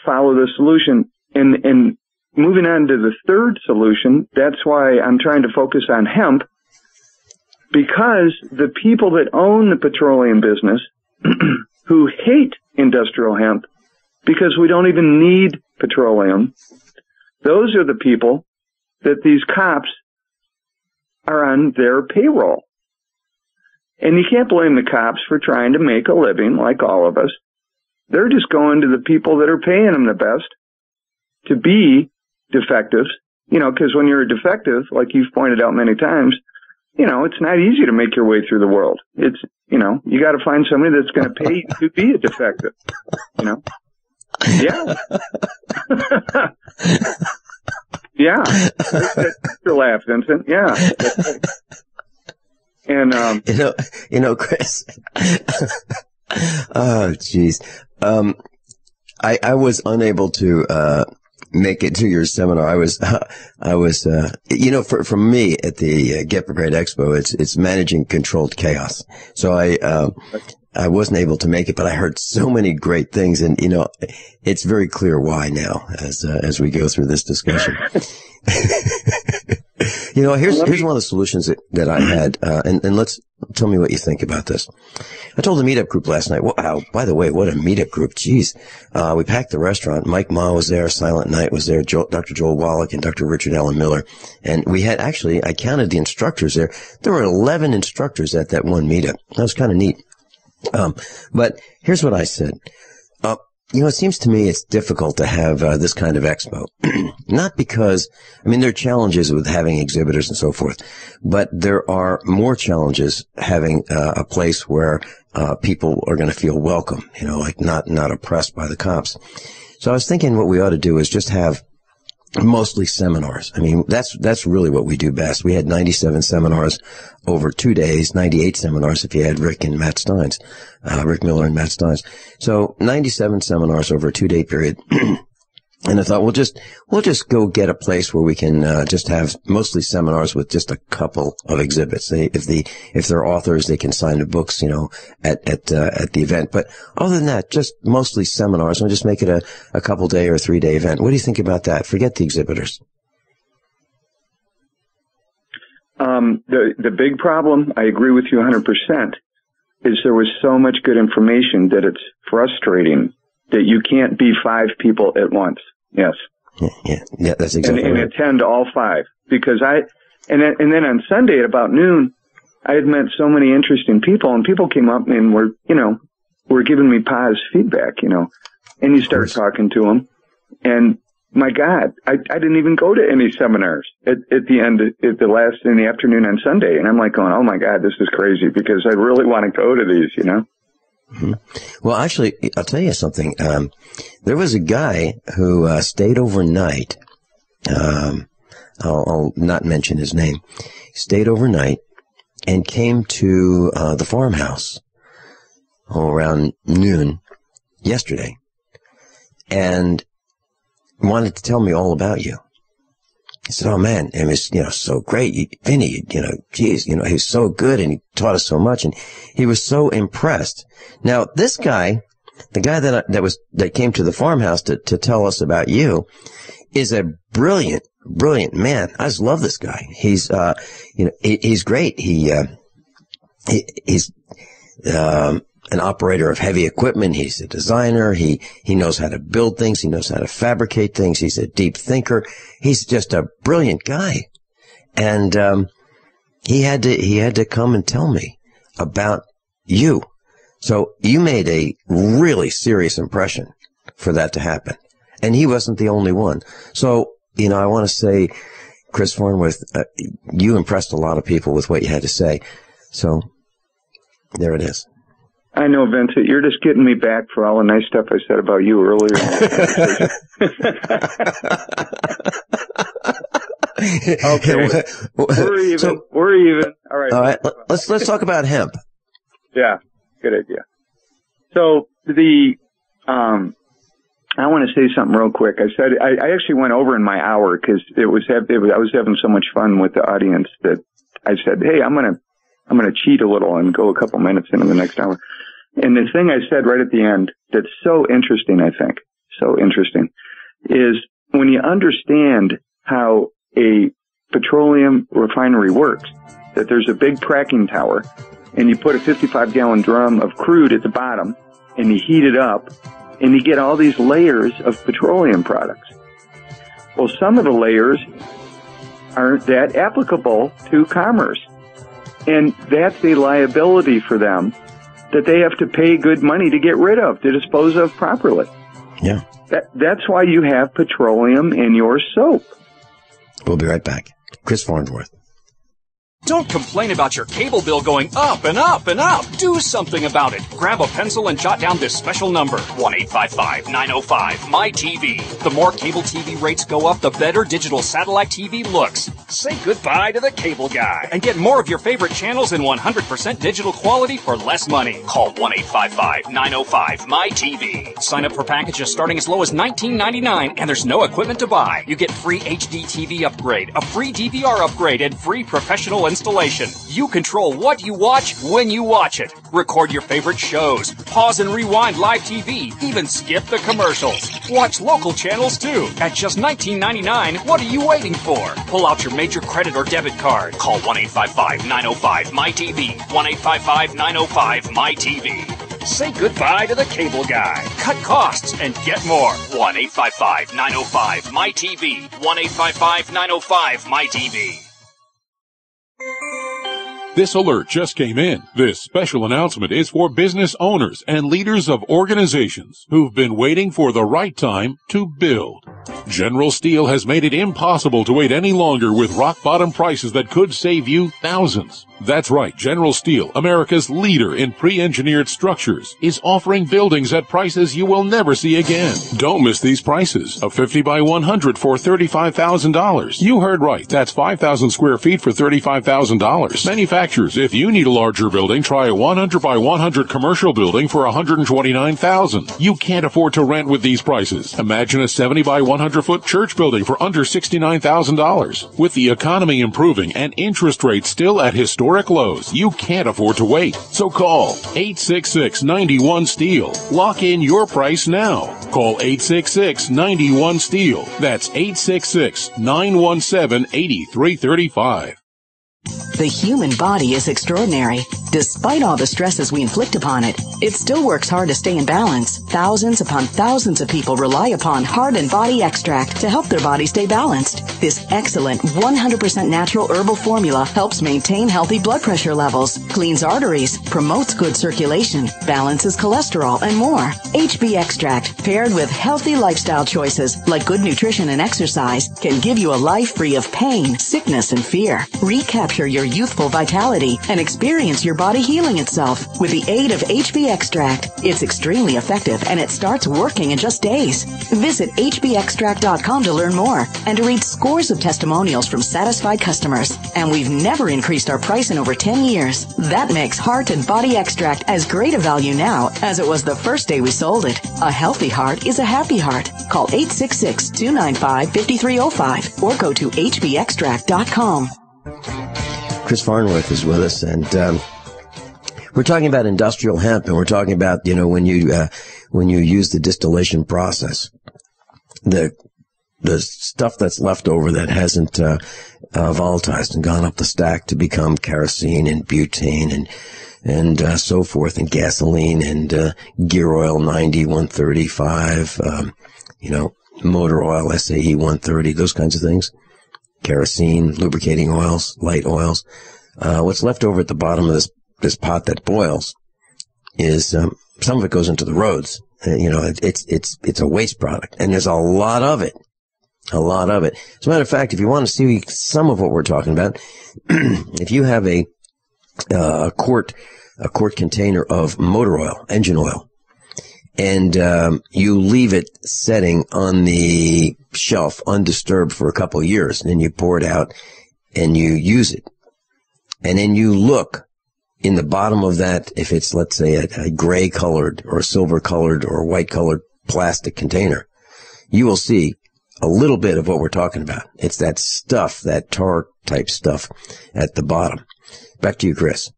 follow the solution. And moving on to the third solution, that's why I'm trying to focus on hemp, because the people that own the petroleum business who hate industrial hemp because we don't even need petroleum, those are the people that these cops are on their payroll. And you can't blame the cops for trying to make a living like all of us. They're just going to the people that are paying them the best to be defectives, because when you're a defective, like you've pointed out many times, it's not easy to make your way through the world. It's, you got to find somebody that's going to pay to be a defective, Yeah. Yeah. That's your laugh, Vincent. Yeah. That's right. And, Chris, oh, jeez. I was unable to, make it to your seminar. I was, for me at the Get Prepared Expo, it's managing controlled chaos. So I wasn't able to make it, but I heard so many great things, and it's very clear why now as we go through this discussion. Here's one of the solutions that I had, and let's tell me what you think about this. I told the meetup group last night. Wow, by the way, what a meetup group! Jeez, we packed the restaurant. Mike Ma was there. Silent Night was there. Dr. Joel Wallach and Dr. Richard Allen Miller, and we had I counted the instructors there. There were 11 instructors at that one meetup. That was kind of neat. But here's what I said. It seems to me it's difficult to have this kind of expo. Not because, there are challenges with having exhibitors and so forth, but there are more challenges having a place where people are going to feel welcome, like not oppressed by the cops. So I was thinking what we ought to do is just have mostly seminars. That's really what we do best. We had 97 seminars over 2 days, 98 seminars if you had Rick and Matt Steins, Rick Miller and Matt Steins. So 97 seminars over a 2-day period. And I thought we'll just go get a place where we can just have mostly seminars with just a couple of exhibits. If they're authors, they can sign the books, at the event. But other than that, just mostly seminars. We'll just make it a couple day or a 3-day event. What do you think about that? Forget the exhibitors. The big problem, I agree with you 100%, is there was so much good information that it's frustrating that you can't be 5 people at once. Yes. Yeah, that's exactly right. And attend all 5. Because and then on Sunday at about noon, I had met so many interesting people, and people came up and were giving me positive feedback, and you start talking to them, and my God, I didn't even go to any seminars at the end, in the afternoon on Sunday. And I'm like going, oh my God, this is crazy, because I really want to go to these, Mm-hmm. Well, actually, I'll tell you something. There was a guy who stayed overnight. I'll not mention his name. Stayed overnight and came to the farmhouse around noon yesterday, and wanted to tell me all about you. He said, oh man, it was, so great. Vinny, geez, he was so good, and he taught us so much, and he was so impressed. Now, this guy the guy that came to the farmhouse to tell us about you is a brilliant man. I just love this guy. He's he's great. He's an operator of heavy equipment. He's a designer. He knows how to build things. He knows how to fabricate things. He's a deep thinker. He's just a brilliant guy. And he had to come and tell me about you. So you made a really serious impression for that to happen. And he wasn't the only one. So, I want to say, Chris Farnworth, you impressed a lot of people with what you had to say. So there it is. I know, Vincent, you're just getting me back for all the nice stuff I said about you earlier. Okay, we're even. All right. Let's talk about hemp. Yeah, good idea. So I want to say something real quick. I said I actually went over in my hour because I was having so much fun with the audience that I said, hey, I'm gonna cheat a little and go a couple minutes into the next hour. And the thing I said right at the end that's so interesting, I think, is when you understand how a petroleum refinery works, that there's a big cracking tower and you put a 55-gallon drum of crude at the bottom and you heat it up and you get all these layers of petroleum products. Well, some of the layers aren't that applicable to commerce. And that's a liability for them that they have to pay good money to get rid of, to dispose of properly. Yeah. That's why you have petroleum in your soap. We'll be right back. Chris Farnworth. Don't complain about your cable bill going up and up and up. Do something about it. Grab a pencil and jot down this special number, 1-855-905-MY-TV. The more cable TV rates go up, the better digital satellite TV looks. Say goodbye to the cable guy and get more of your favorite channels in 100% digital quality for less money. Call 1-855-905-MY-TV. Sign up for packages starting as low as $19.99, and there's no equipment to buy. You get free HD TV upgrade, a free DVR upgrade, and free professional installation. You control what you watch when you watch it. Record your favorite shows. Pause and rewind live TV. Even skip the commercials. Watch local channels too. At just $19.99, what are you waiting for? Pull out your major credit or debit card. Call 1-855-905-MY-TV. 1-855-905-MY-TV. Say goodbye to the cable guy. Cut costs and get more. 1-855-905-MY-TV. 1-855-905-MY-TV. This alert just came in. This special announcement is for business owners and leaders of organizations who've been waiting for the right time to build. General Steel has made it impossible to wait any longer with rock-bottom prices that could save you thousands. That's right, General Steel, America's leader in pre-engineered structures, is offering buildings at prices you will never see again. Don't miss these prices. A 50 by 100 for $35,000. You heard right. That's 5,000 square feet for $35,000. Manufacturers, if you need a larger building, try a 100 by 100 commercial building for $129,000. You can't afford to rent with these prices. Imagine a 70 by 100-foot church building for under $69,000. With the economy improving and interest rates still at historic lows, you can't afford to wait. So call 866-91-STEEL. Lock in your price now. Call 866-91-STEEL. That's 866-917-8335. The human body is extraordinary. Despite all the stresses we inflict upon it, it still works hard to stay in balance. Thousands upon thousands of people rely upon Heart and Body Extract to help their body stay balanced. This excellent 100% natural herbal formula helps maintain healthy blood pressure levels, cleans arteries, promotes good circulation, balances cholesterol, and more. HB Extract, paired with healthy lifestyle choices like good nutrition and exercise, can give you a life free of pain, sickness, and fear. Recapture your youthful vitality and experience your body healing itself with the aid of HB Extract. It's extremely effective and it starts working in just days. Visit hbextract.com to learn more and to read scores of testimonials from satisfied customers. And we've never increased our price in over 10 years. That makes Heart and Body Extract as great a value now as it was the first day we sold it. A healthy heart is a happy heart. Call 866-295-5305 or go to hbextract.com. Chris Farnworth is with us, and we're talking about industrial hemp, and we're talking about, when you when you use the distillation process. The stuff that's left over that hasn't volatilized and gone up the stack to become kerosene and butane and so forth, and gasoline and gear oil 90, 135, motor oil, SAE 130, those kinds of things. Kerosene, lubricating oils, light oils. What's left over at the bottom of this pot that boils is some of it goes into the roads. It's a waste product, and there's a lot of it. A lot of it. As a matter of fact, if you want to see some of what we're talking about, if you have a quart container of motor oil, engine oil, and you leave it setting on the shelf undisturbed for a couple of years, and then you pour it out and you use it, and then you look in the bottom of that, if it's, let's say, a gray colored or a silver colored or white colored plastic container, you will see a little bit of what we're talking about. It's that stuff, that tar type stuff at the bottom. Back to you, Chris.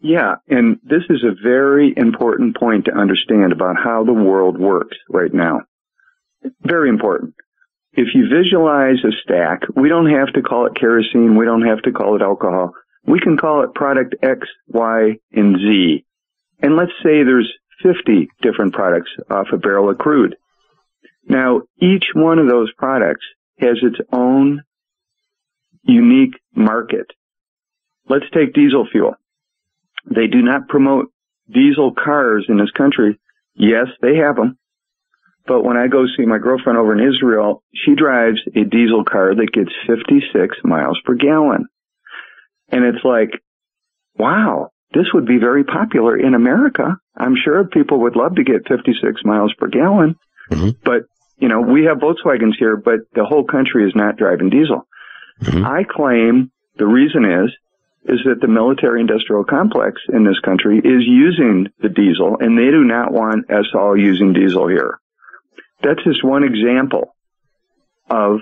Yeah, and this is a very important point to understand about how the world works right now. Very important. If you visualize a stack, we don't have to call it kerosene. We don't have to call it alcohol. We can call it product X, Y, and Z. And let's say there's 50 different products off a barrel of crude. Now, each one of those products has its own unique market. Let's take diesel fuel. They do not promote diesel cars in this country. Yes, they have them. But when I go see my girlfriend over in Israel, she drives a diesel car that gets 56 miles per gallon. And it's like, wow, this would be very popular in America. I'm sure people would love to get 56 miles per gallon. Mm-hmm. But, we have Volkswagens here, but the whole country is not driving diesel. Mm-hmm. I claim the reason is that the military-industrial complex in this country is using the diesel, and they do not want us all using diesel here. That's just one example of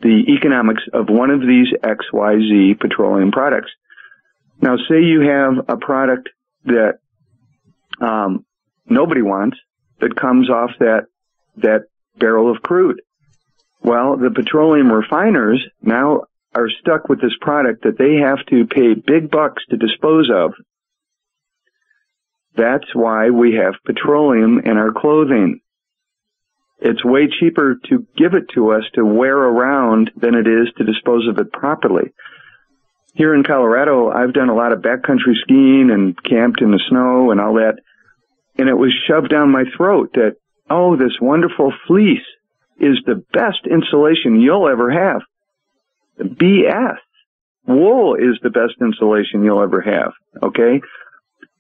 the economics of one of these XYZ petroleum products. Now, say you have a product that nobody wants that comes off that barrel of crude. Well, the petroleum refiners now are stuck with this product that they have to pay big bucks to dispose of. That's why we have petroleum in our clothing. It's way cheaper to give it to us to wear around than it is to dispose of it properly. Here in Colorado, I've done a lot of backcountry skiing and camped in the snow and all that, and it was shoved down my throat that, oh, this wonderful fleece is the best insulation you'll ever have. BS. Wool is the best insulation you'll ever have, okay?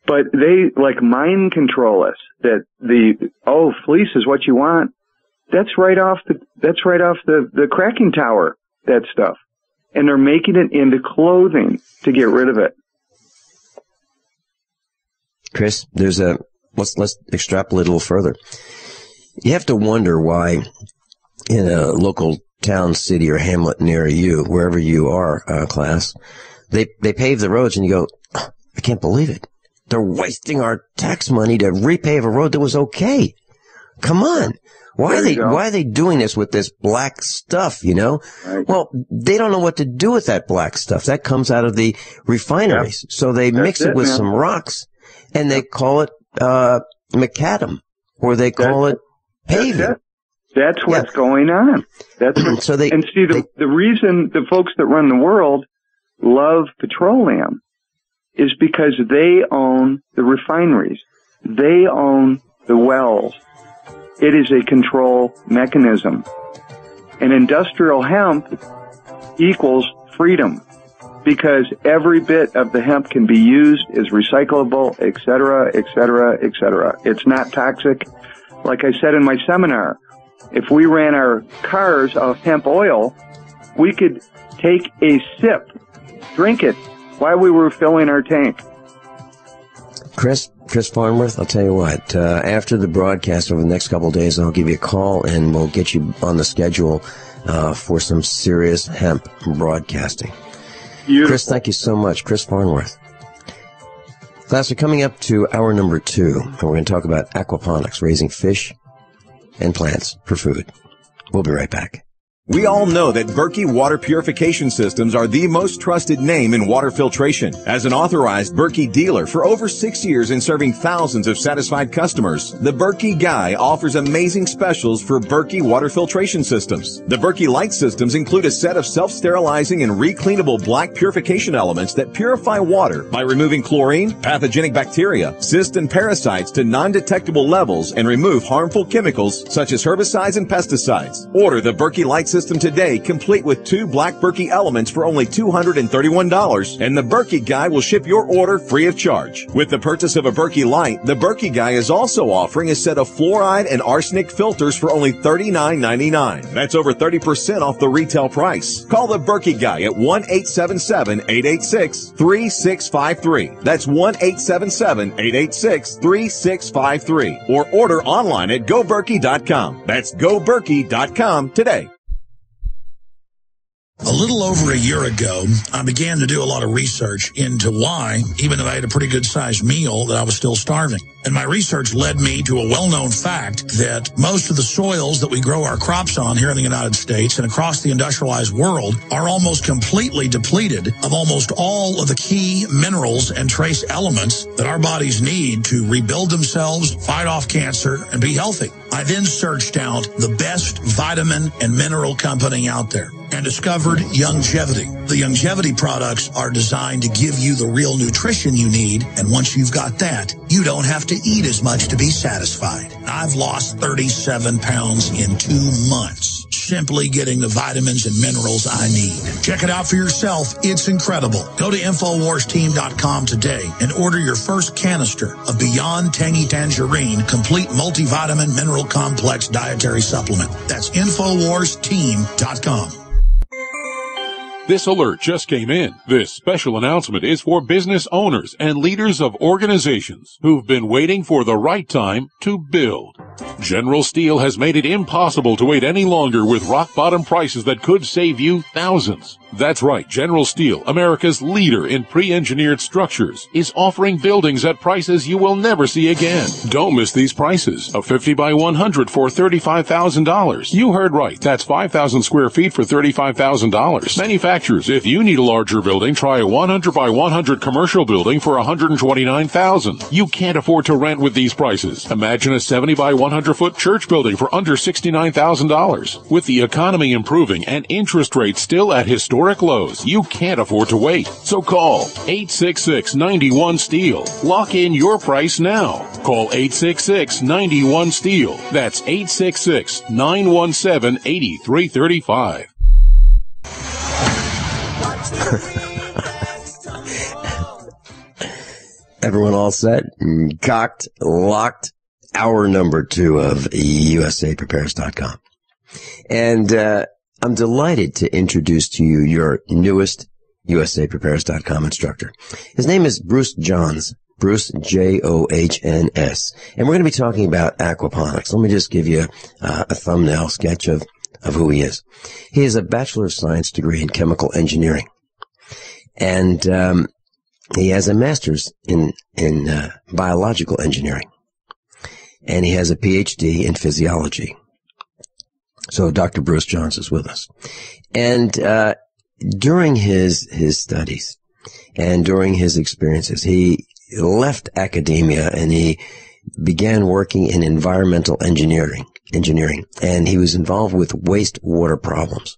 But they mind control us that fleece is what you want. That's right off the cracking tower, that stuff. And they're making it into clothing to get rid of it. Chris, let's extrapolate a little further. You have to wonder why in a local town, city, or hamlet near you, wherever you are, class, they pave the roads and you go, I can't believe it. They're wasting our tax money to repave a road that was okay. Come on. Why are they doing this with this black stuff, Right. Well, they don't know what to do with that black stuff. That comes out of the refineries. Yep. So they mix it with some rocks and they call it macadam, or they call it paving. That's what's going on. The reason the folks that run the world love petroleum is because they own the refineries. They own the wells. It is a control mechanism. And industrial hemp equals freedom because every bit of the hemp can be used, is recyclable, et cetera, et cetera, et cetera. It's not toxic. Like I said in my seminar, if we ran our cars off hemp oil, we could take a sip, drink it, while we were filling our tank. Chris Farnworth, I'll tell you what, after the broadcast over the next couple of days, I'll give you a call and we'll get you on the schedule for some serious hemp broadcasting. Beautiful. Chris, thank you so much. Chris Farnworth. Class, we're coming up to hour number 2, and we're going to talk about aquaponics, raising fish and plants for food. We'll be right back. We all know that Berkey water purification systems are the most trusted name in water filtration. As an authorized Berkey dealer for over 6 years and serving thousands of satisfied customers, the Berkey Guy offers amazing specials for Berkey water filtration systems. The Berkey Light systems include a set of self-sterilizing and recleanable black purification elements that purify water by removing chlorine, pathogenic bacteria, cysts, and parasites to non-detectable levels and remove harmful chemicals such as herbicides and pesticides. Order the Berkey Light system today, complete with 2 black Berkey elements for only $231, and the Berkey Guy will ship your order free of charge. With the purchase of a Berkey Light, the Berkey Guy is also offering a set of fluoride and arsenic filters for only $39.99. That's over 30% off the retail price. Call the Berkey Guy at 1-877-886-3653. That's 1-877-886-3653. Or order online at goberkey.com. That's goberkey.com today. A little over a year ago, I began to do a lot of research into why, even though I had a pretty good-sized meal, that I was still starving. And my research led me to a well-known fact that most of the soils that we grow our crops on here in the United States and across the industrialized world are almost completely depleted of almost all of the key minerals and trace elements that our bodies need to rebuild themselves, fight off cancer, and be healthy. I then searched out the best vitamin and mineral company out there and discovered Youngevity. The Youngevity products are designed to give you the real nutrition you need, and once you've got that, you don't have to eat as much to be satisfied. I've lost 37 pounds in 2 months, simply getting the vitamins and minerals I need. Check it out for yourself. It's incredible. Go to InfoWarsTeam.com today and order your first canister of Beyond Tangy Tangerine Complete Multivitamin Mineral Complex Dietary Supplement. That's InfoWarsTeam.com. This alert just came in. This special announcement is for business owners and leaders of organizations who've been waiting for the right time to build. General Steel has made it impossible to wait any longer with rock-bottom prices that could save you thousands. That's right, General Steel, America's leader in pre-engineered structures, is offering buildings at prices you will never see again. Don't miss these prices. A 50 by 100 for $35,000. You heard right. That's 5,000 square feet for $35,000. Manufacturers, if you need a larger building, try a 100 by 100 commercial building for $129,000. You can't afford to rent with these prices. Imagine a 70 by 100-foot church building for under $69,000. With the economy improving and interest rates still at historic lows, you can't afford to wait. So call 866-91-STEEL. Lock in your price now. Call 866-91-STEEL. That's 866-917-8335. Everyone all set? Cocked, locked. Hour number 2 of USAPrepares.com. And I'm delighted to introduce to you your newest USAPrepares.com instructor. His name is Bruce Johns. Bruce, Johns. And we're going to be talking about aquaponics. Let me just give you a thumbnail sketch of who he is. He has a Bachelor of Science degree in Chemical Engineering. And he has a Master's in Biological Engineering. And he has a PhD in Physiology. So Dr. Bruce Johns is with us. And during his studies and during his experiences, he left academia and he began working in environmental engineering. And he was involved with wastewater problems.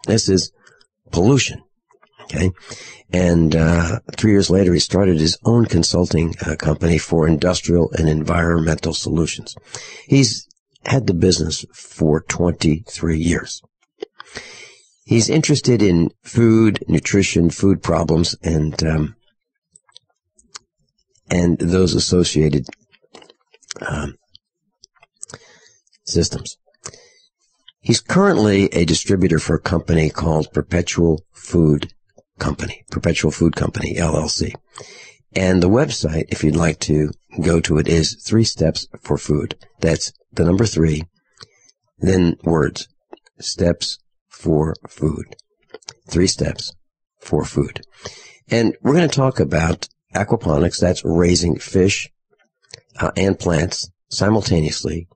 This is pollution. Okay. And 3 years later, he started his own consulting company for industrial and environmental solutions. He's had the business for 23 years. He's interested in food, nutrition, food problems, and those associated systems. He's currently a distributor for a company called Perpetual Food Company, LLC. And the website, if you'd like to go to it, is 3 Steps for Food. That's the number 3, then words, Steps for Food. 3 Steps for Food. And we're going to talk about aquaponics, that's raising fish and plants simultaneously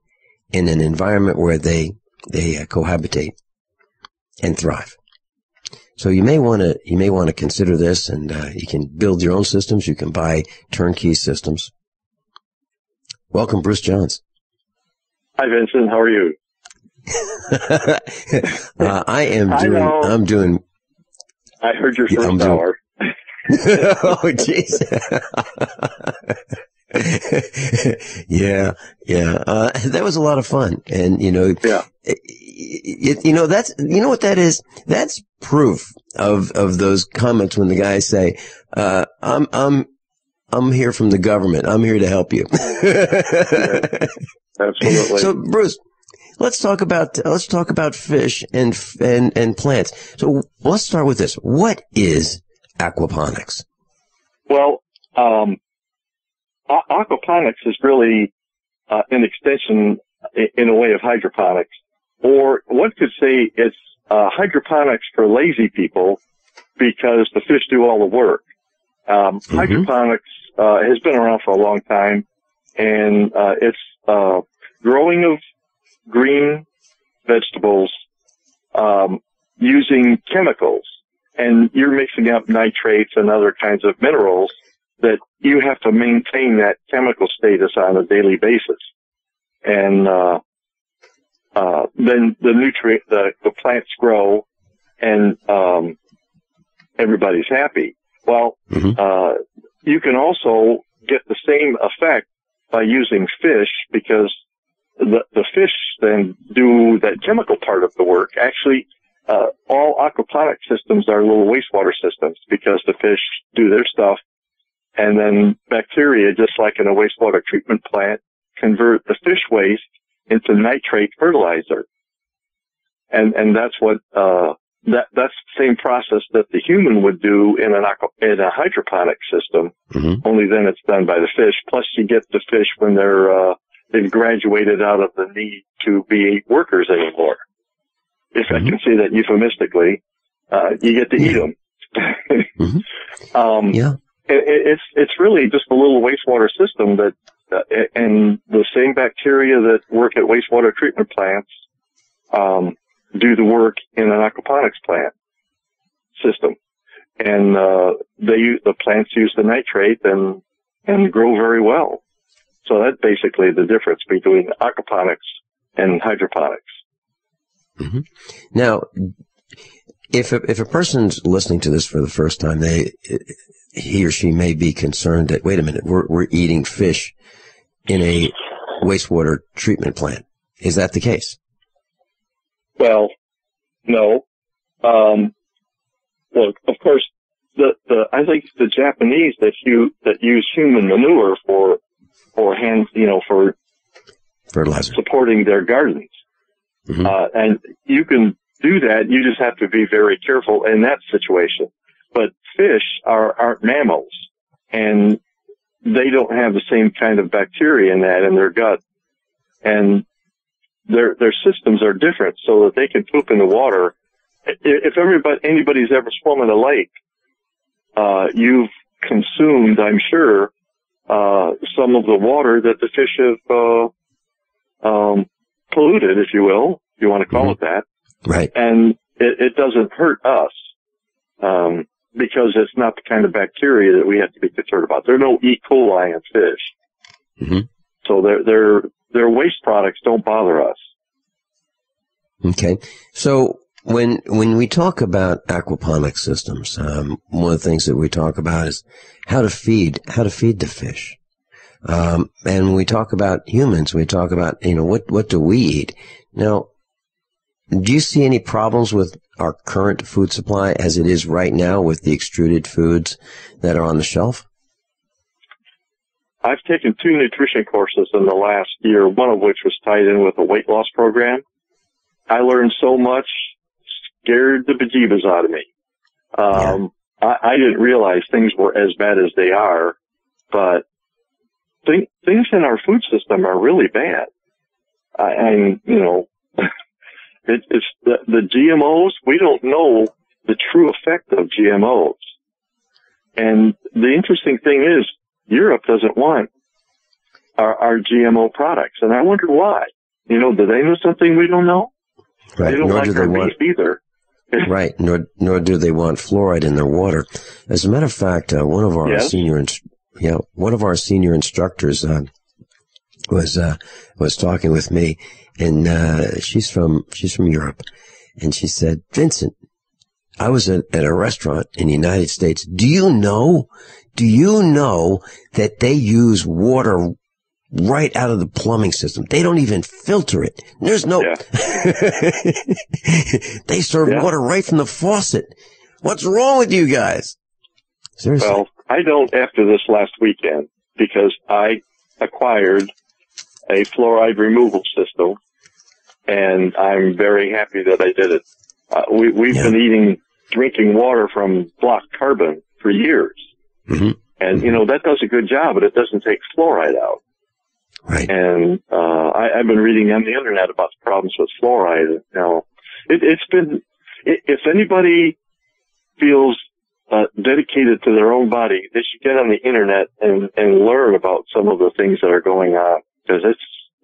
in an environment where they cohabitate and thrive. So you may want to consider this, and you can build your own systems. You can buy turnkey systems. Welcome, Bruce Johns. Hi, Vincent. How are you? I'm doing. I heard your first hour. Oh, jeez. Yeah. That was a lot of fun. And, what that is? That's proof of those comments when the guys say, I'm here from the government. I'm here to help you. Yeah, absolutely. So, Bruce, let's talk about fish and plants. So let's start with this. What is aquaponics? Well, aquaponics is really an extension, in a way, of hydroponics, or one could say it's hydroponics for lazy people because the fish do all the work. Hydroponics has been around for a long time, and it's growing of green vegetables using chemicals, and you're mixing up nitrates and other kinds of minerals that you have to maintain that chemical status on a daily basis. And then the plants grow, and everybody's happy. Well, you can also get the same effect by using fish, because the fish then do that chemical part of the work. Actually, all aquaponic systems are little wastewater systems, because the fish do their stuff, and then bacteria, just like in a wastewater treatment plant, convert the fish waste into nitrate fertilizer. And that's what that's the same process that the human would do in a hydroponic system. Only then it's done by the fish. Plus, you get the fish when they've graduated out of the need to be workers anymore. If I can say that euphemistically, you get to eat them. It's really just a little wastewater system that, and the same bacteria that work at wastewater treatment plants, do the work in an aquaponics plant system. And, the plants use the nitrate and grow very well. So that's basically the difference between aquaponics and hydroponics. Now, if a person's listening to this for the first time, he or she may be concerned that, wait a minute, we're eating fish in a wastewater treatment plant. Is that the case? Well, no. Well, of course, I think the Japanese that use human manure for fertilizer, supporting their gardens. And you can do that. You just have to be very careful in that situation. But fish aren't mammals, and they don't have the same kind of bacteria in their gut, and their systems are different, so that they can poop in the water. If anybody's ever swum in a lake, you've consumed, I'm sure, some of the water that the fish have polluted, if you will, if you want to call it that. Right. And it doesn't hurt us, because it's not the kind of bacteria that we have to be concerned about. There are no E. coli in fish. So their waste products don't bother us. Okay. So when we talk about aquaponic systems, one of the things that we talk about is how to feed the fish. And when we talk about humans, we talk about, what do we eat? Now, do you see any problems with our current food supply as it is right now with the extruded foods that are on the shelf? I've taken 2 nutrition courses in the last year, one of which was tied in with a weight loss program. I learned so much, scared the bejeebus out of me. I didn't realize things were as bad as they are, but things in our food system are really bad. It's the GMOs. We don't know the true effect of GMOs. And the interesting thing is, Europe doesn't want our GMO products, and I wonder why. You know, do they know something we don't know? Right. They don't Nor like do they our want beef either. right. Nor do they want fluoride in their water. As a matter of fact, one of our senior instructors was talking with me, and she's from Europe, and she said, Vincent, I was at a restaurant in the United States. Do you know that they use water right out of the plumbing system? They don't even filter it. There's no, they serve water right from the faucet. What's wrong with you guys? Seriously. Well, I don't after this last weekend, because I acquired a fluoride removal system, and I'm very happy that I did it. We've been drinking water from block carbon for years. Mm-hmm. And, you know, that does a good job, but it doesn't take fluoride out. Right. And I've been reading on the internet about the problems with fluoride. Now, it's been, if anybody feels dedicated to their own body, they should get on the internet and learn about some of the things that are going on, because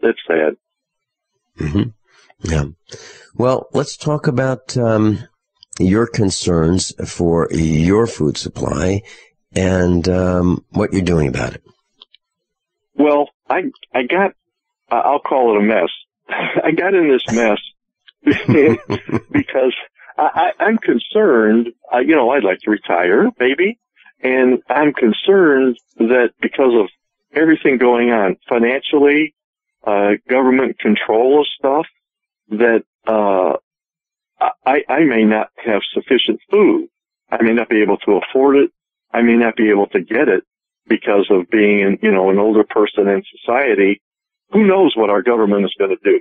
it's sad. Mm-hmm. Yeah. Well, let's talk about your concerns for your food supply and what you're doing about it. Well, I got, I'll call it a mess. I got in this mess because I'm concerned, you know, I'd like to retire, maybe, and I'm concerned that because of everything going on financially, government control of stuff, that I may not have sufficient food. I may not be able to afford it. I may not be able to get it because of being, you know, an older person in society. Who knows what our government is going to do?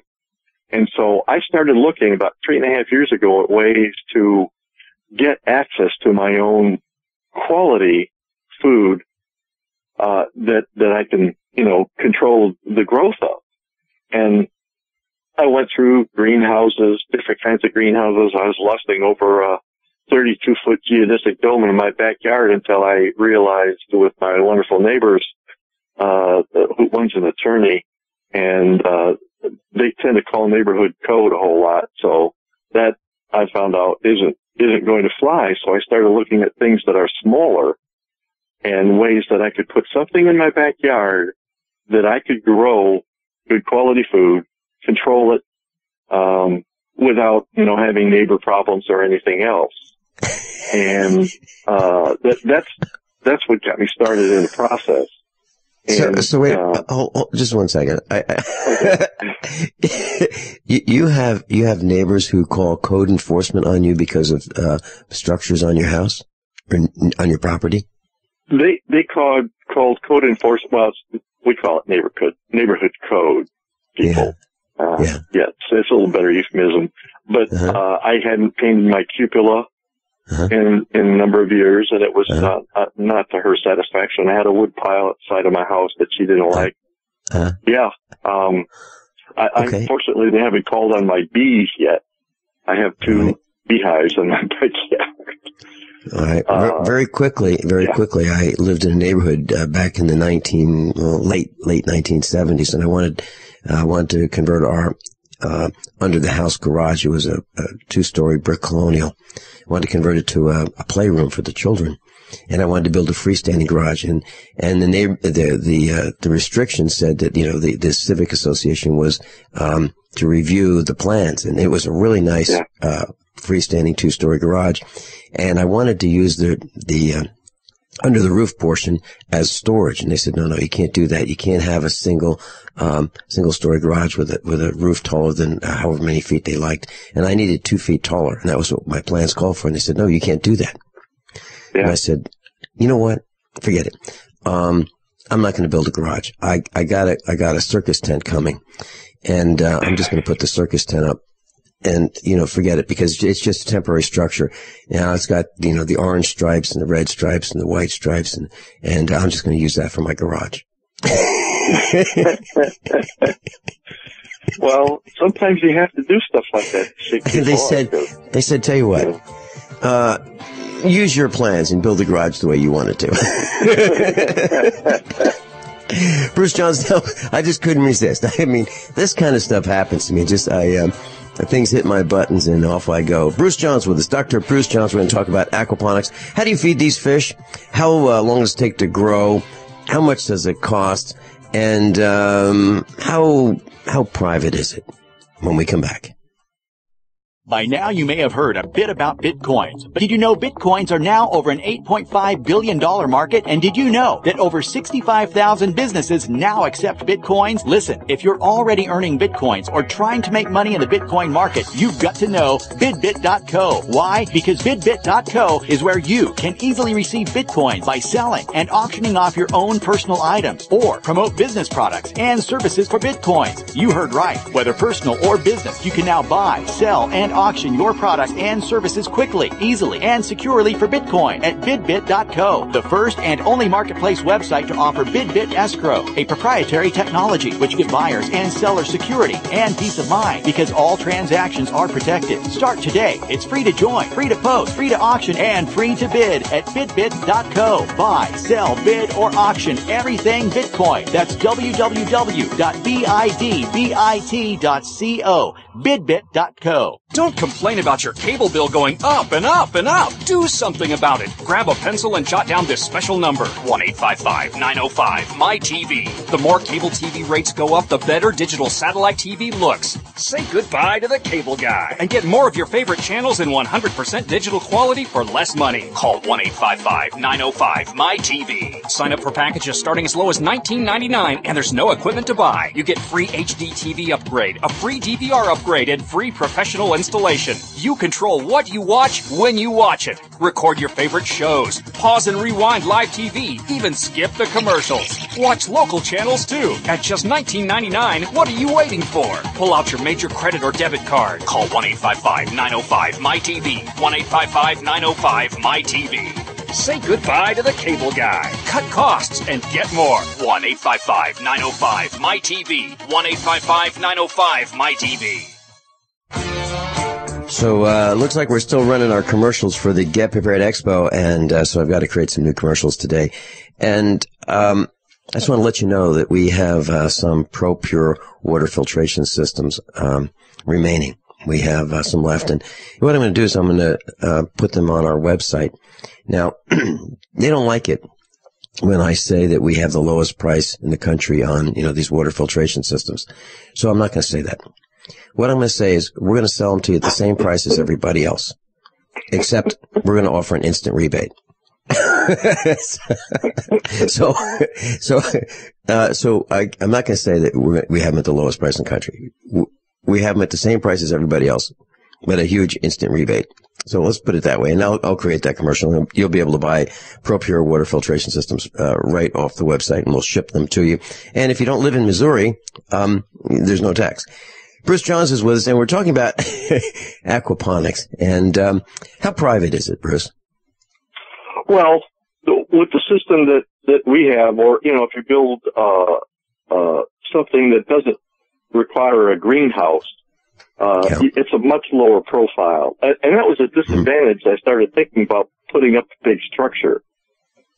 And so I started looking about 3.5 years ago at ways to get access to my own quality food, that I can, you know, control the growth of. And I went through greenhouses, different kinds of greenhouses. I was lusting over a 32-foot geodesic dome in my backyard until I realized with my wonderful neighbors, one's an attorney, and they tend to call neighborhood code a whole lot. So that I found out isn't going to fly. So I started looking at things that are smaller and ways that I could put something in my backyard that I could grow good quality food, control it, without, you know, having neighbor problems or anything else. And, that's what got me started in the process. And, so wait, hold, just 1 second. You have neighbors who call code enforcement on you because of, structures on your house or on your property? They called code enforcement. Well, we call it neighborhood code people. Yeah, so it's a little better euphemism. But I hadn't painted my cupola in a number of years, and it was not to her satisfaction. I had a wood pile outside of my house that she didn't like. Unfortunately, they haven't called on my bees yet. I have 2 beehives in my backyard. All right. Very quickly, I lived in a neighborhood back in the late 1970s, and I wanted to convert our under the house garage. It was a 2-story brick colonial. I wanted to convert it to a playroom for the children, and I wanted to build a freestanding garage. And the restrictions said that, you know, the civic association was to review the plans, and it was a really nice freestanding 2-story garage, and I wanted to use the under the roof portion as storage, and they said, no, you can't do that. You can't have a single story garage with a roof taller than however many feet they liked, and I needed 2 feet taller, and that was what my plans called for. And they said, no, you can't do that. And I said, you know what? Forget it. I'm not going to build a garage. I got a circus tent coming, and I'm just going to put the circus tent up. And, you know, forget it, because it's just a temporary structure. Now it's got, you know, the orange stripes and the red stripes and the white stripes, and I'm just going to use that for my garage. Well, sometimes you have to do stuff like that. They said, tell you what, use your plans and build a garage the way you want it to. Bruce Johnson, I just couldn't resist. I mean, this kind of stuff happens to me. Things hit my buttons and off I go. Bruce Johns with us. Dr. Bruce Johns. We're going to talk about aquaponics. How do you feed these fish? How long does it take to grow? How much does it cost? And how private is it? When we come back. By now, you may have heard a bit about Bitcoins, but did you know Bitcoins are now over an $8.5 billion market? And did you know that over 65,000 businesses now accept Bitcoins? Listen, if you're already earning Bitcoins or trying to make money in the Bitcoin market, you've got to know bidbit.co. Why? Because bidbit.co is where you can easily receive Bitcoins by selling and auctioning off your own personal items or promote business products and services for Bitcoins. You heard right. Whether personal or business, you can now buy, sell, and auction your products and services quickly, easily, and securely for Bitcoin at bidbit.co, the first and only marketplace website to offer Bidbit Escrow, a proprietary technology which gives buyers and sellers security and peace of mind because all transactions are protected. Start today. It's free to join, free to post, free to auction, and free to bid at bidbit.co. Buy, sell, bid, or auction everything Bitcoin. That's www.bidbit.co, bidbit.co. Don't complain about your cable bill going up and up and up. Do something about it. Grab a pencil and jot down this special number, 1-855-905-MY-TV. The more cable TV rates go up, the better digital satellite TV looks. Say goodbye to the cable guy and get more of your favorite channels in 100% digital quality for less money. Call 1-855-905-MY-TV. Sign up for packages starting as low as $19.99, and there's no equipment to buy. You get free HD TV upgrade, a free DVR upgrade, and free professional installation. You control what you watch when you watch it. Record your favorite shows. Pause and rewind live TV. Even skip the commercials. Watch local channels too. At just $19.99, what are you waiting for? Pull out your major credit or debit card. Call 1-855-905-MY-TV. 1-855-905-MY-TV. Say goodbye to the cable guy. Cut costs and get more. 1-855-905-MY-TV. 1-855-905-MY-TV. So, looks like we're still running our commercials for the Get Prepared Expo, and so I've got to create some new commercials today. And I just want to let you know that we have some ProPure water filtration systems remaining. We have some left, and what I'm going to do is I'm going to put them on our website. Now, they don't like it when I say that we have the lowest price in the country on, these water filtration systems. So I'm not going to say that. What I'm going to say is we're going to sell them to you at the same price as everybody else, except we're going to offer an instant rebate. So I'm not going to say that we have them at the lowest price in the country. We have them at the same price as everybody else, but a huge instant rebate. So let's put it that way. And I'll create that commercial. You'll be able to buy ProPure water filtration systems right off the website, and we'll ship them to you. And if you don't live in Missouri, there's no tax. Bruce Johns is with us, and we're talking about aquaponics. And how private is it, Bruce? Well, with the system that we have, or if you build something that doesn't require a greenhouse, it's a much lower profile. And that was a disadvantage. I started thinking about putting up a big structure.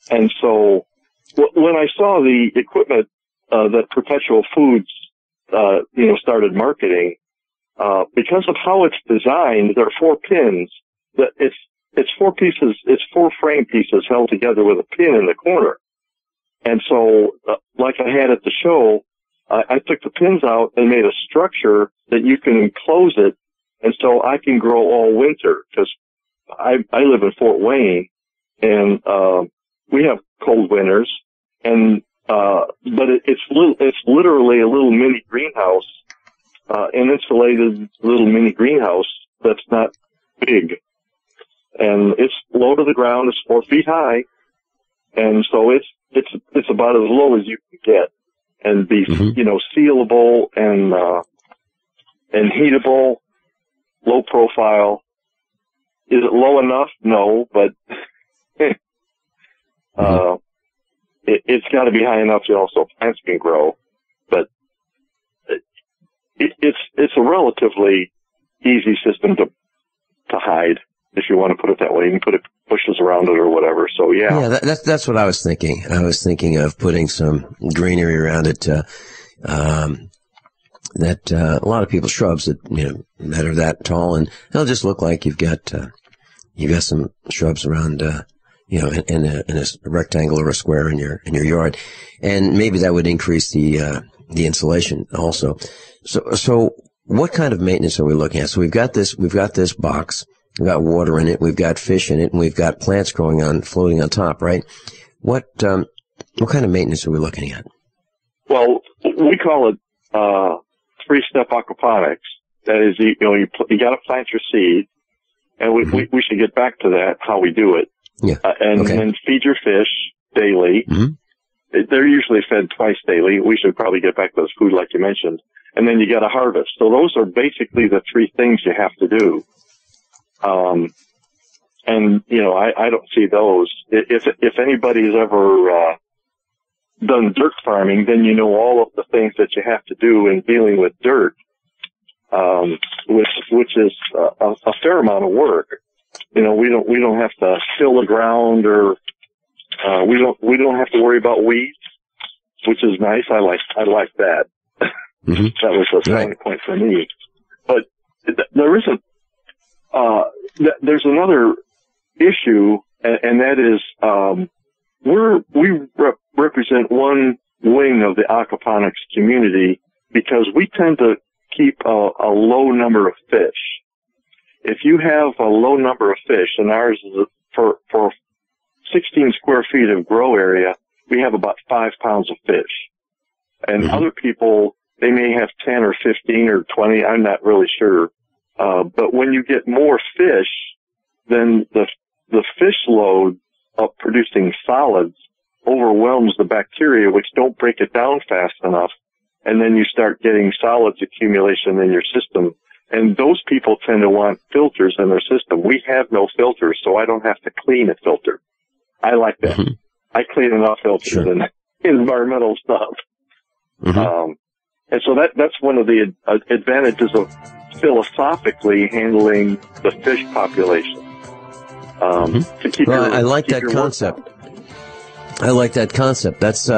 And so when I saw the equipment that Perpetual Foods started marketing, because of how it's designed, there are 4 pins. That it's 4 pieces. It's 4 frame pieces held together with a pin in the corner. And so, like I had at the show, I took the pins out and made a structure that you can enclose it, and so I can grow all winter. Because I live in Fort Wayne, and we have cold winters, and but it's literally a little mini greenhouse, an insulated little mini greenhouse that's not big. And it's low to the ground, it's 4 feet high, and so it's about as low as you can get, and be, sealable and heatable, low profile. Is it low enough? No, but, it's got to be high enough so also plants can grow. But it's a relatively easy system to hide, if you want to put it that way. You can put bushes around it or whatever. So yeah. Yeah, that's what I was thinking. I was thinking of putting some greenery around it. That a lot of people shrubs that that are that tall, and they'll just look like you've got some shrubs around in a rectangle or a square in your yard, and maybe that would increase the insulation also. So what kind of maintenance are we looking at? So we've got this box, we've got water in it, we've got fish in it, and we've got plants floating on top, right? What kind of maintenance are we looking at? Well, we call it 3-step aquaponics. That is, you got to plant your seed, and we should get back to that, how we do it. Yeah. And feed your fish daily. Mm-hmm. They're usually fed twice daily. We should probably get back to this food like you mentioned. And then you got to harvest. So those are basically the three things you have to do. And I don't see those. If anybody's ever done dirt farming, then you know all of the things that you have to do in dealing with dirt, which is a fair amount of work. We don't have to till the ground, or we don't have to worry about weeds, which is nice. I like that. Mm-hmm. That was a selling point for me. But there isn't. There's another issue, and that is we represent one wing of the aquaponics community because we tend to keep a low number of fish. If you have a low number of fish, and ours is for 16 square feet of grow area, we have about 5 pounds of fish. And other people, they may have 10 or 15 or 20. I'm not really sure. But when you get more fish, then the fish load of producing solids overwhelms the bacteria, which don't break it down fast enough. And then you start getting solids accumulation in your system. And those people tend to want filters in their system. We have no filters, so I don't have to clean a filter. I like that. Mm-hmm. I clean enough filters and environmental stuff. Mm-hmm. And so that's one of the advantages of philosophically handling the fish population. To keep I like that concept. I like that concept. That's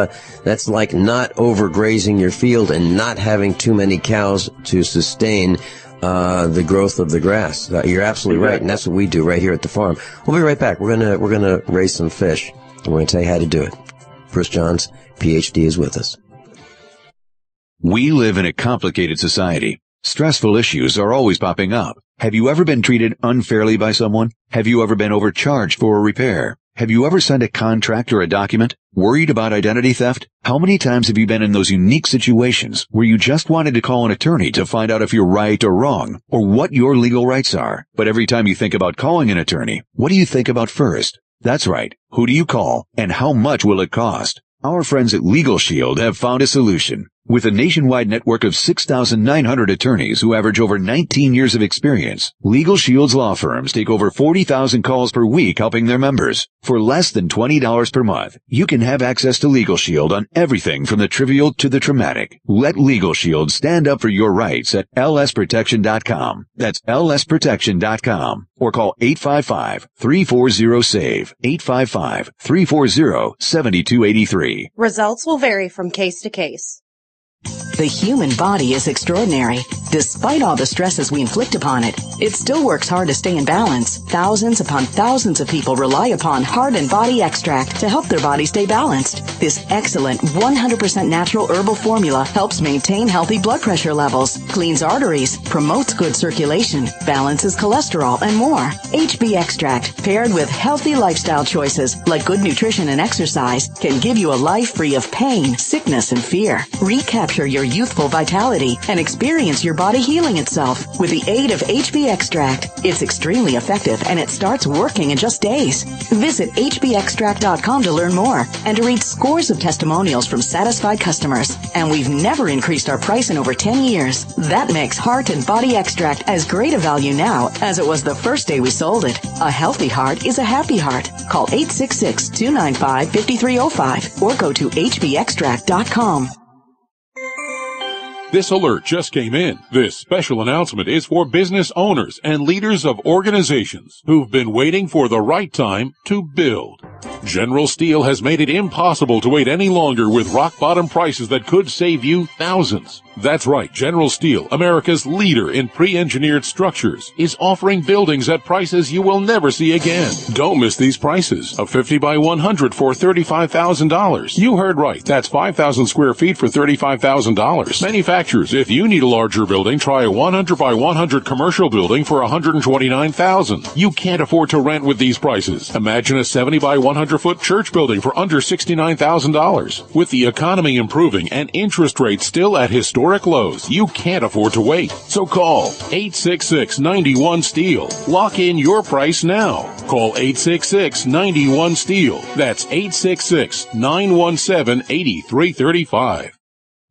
like not overgrazing your field and not having too many cows to sustain the growth of the grass. You're absolutely right, and that's what we do right here at the farm. We'll be right back. We're gonna raise some fish, and we're gonna tell you how to do it. Bruce Johns, PhD, is with us. We live in a complicated society. Stressful issues are always popping up. Have you ever been treated unfairly by someone? Have you ever been overcharged for a repair? Have you ever signed a contract or a document? Worried about identity theft? How many times have you been in those unique situations where you just wanted to call an attorney to find out if you're right or wrong, or what your legal rights are? But every time you think about calling an attorney, what do you think about first? That's right. Who do you call, and how much will it cost? Our friends at Legal Shield have found a solution. With a nationwide network of 6,900 attorneys who average over 19 years of experience, Legal Shield's law firms take over 40,000 calls per week helping their members. For less than $20 per month, you can have access to Legal Shield on everything from the trivial to the traumatic. Let Legal Shield stand up for your rights at lsprotection.com. That's lsprotection.com. Or call 855-340-SAVE, 855-340-7283. Results will vary from case to case. The human body is extraordinary. Despite all the stresses we inflict upon it, it still works hard to stay in balance. Thousands upon thousands of people rely upon Heart and Body Extract to help their body stay balanced. This excellent 100% natural herbal formula helps maintain healthy blood pressure levels, cleans arteries, promotes good circulation, balances cholesterol, and more. HB Extract, paired with healthy lifestyle choices like good nutrition and exercise, can give you a life free of pain, sickness, and fear. Recapture your youthful vitality and experience your body healing itself with the aid of HB Extract. It's extremely effective and it starts working in just days. Visit hbextract.com to learn more and to read scores of testimonials from satisfied customers. And we've never increased our price in over 10 years. That makes Heart and Body Extract as great a value now as it was the first day we sold it. A healthy heart is a happy heart. Call 866-295-5305 or go to hbextract.com. This alert just came in. This special announcement is for business owners and leaders of organizations who've been waiting for the right time to build. General Steel has made it impossible to wait any longer with rock-bottom prices that could save you thousands. That's right, General Steel, America's leader in pre-engineered structures, is offering buildings at prices you will never see again. Don't miss these prices. A 50 by 100 for $35,000. You heard right. That's 5,000 square feet for $35,000. Manufacturers, if you need a larger building, try a 100 by 100 commercial building for $129,000. You can't afford to rent with these prices. Imagine a 70 by 100 foot church building for under $69,000. With the economy improving and interest rates still at historic lows, you can't afford to wait. So call 866-91-STEEL. Lock in your price now. Call 866-91-STEEL. That's 866-917-8335.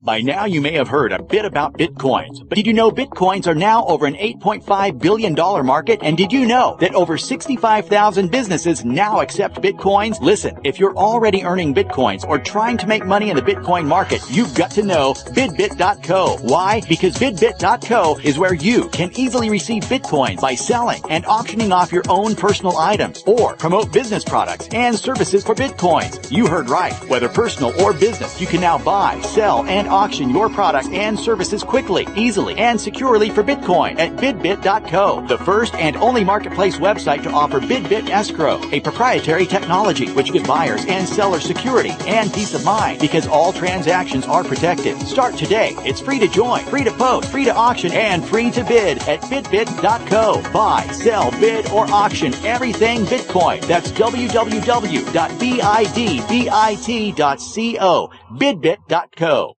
By now, you may have heard a bit about Bitcoins, but did you know Bitcoins are now over an $8.5 billion market? And did you know that over 65,000 businesses now accept Bitcoins? Listen, if you're already earning Bitcoins or trying to make money in the Bitcoin market, you've got to know bidbit.co. Why? Because bidbit.co is where you can easily receive Bitcoins by selling and auctioning off your own personal items or promote business products and services for Bitcoins. You heard right. Whether personal or business, you can now buy, sell, and auction your product and services quickly, easily, and securely for Bitcoin at bidbit.co, the first and only marketplace website to offer BidBit Escrow, a proprietary technology which gives buyers and sellers security and peace of mind because all transactions are protected. Start today. It's free to join, free to post, free to auction, and free to bid at bidbit.co. Buy, sell, bid, or auction everything Bitcoin. That's www.bidbit.co, bidbit.co.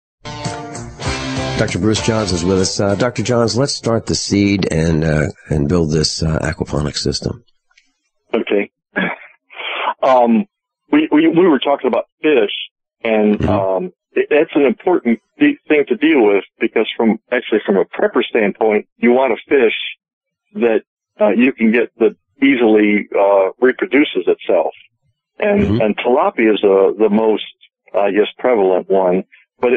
Dr. Bruce Johns is with us. Dr. Johns, let's start the seed and build this aquaponic system. Okay. We were talking about fish, and that's an important thing to deal with because from a prepper standpoint, you want a fish that you can get that easily reproduces itself, and tilapia is the most prevalent one, but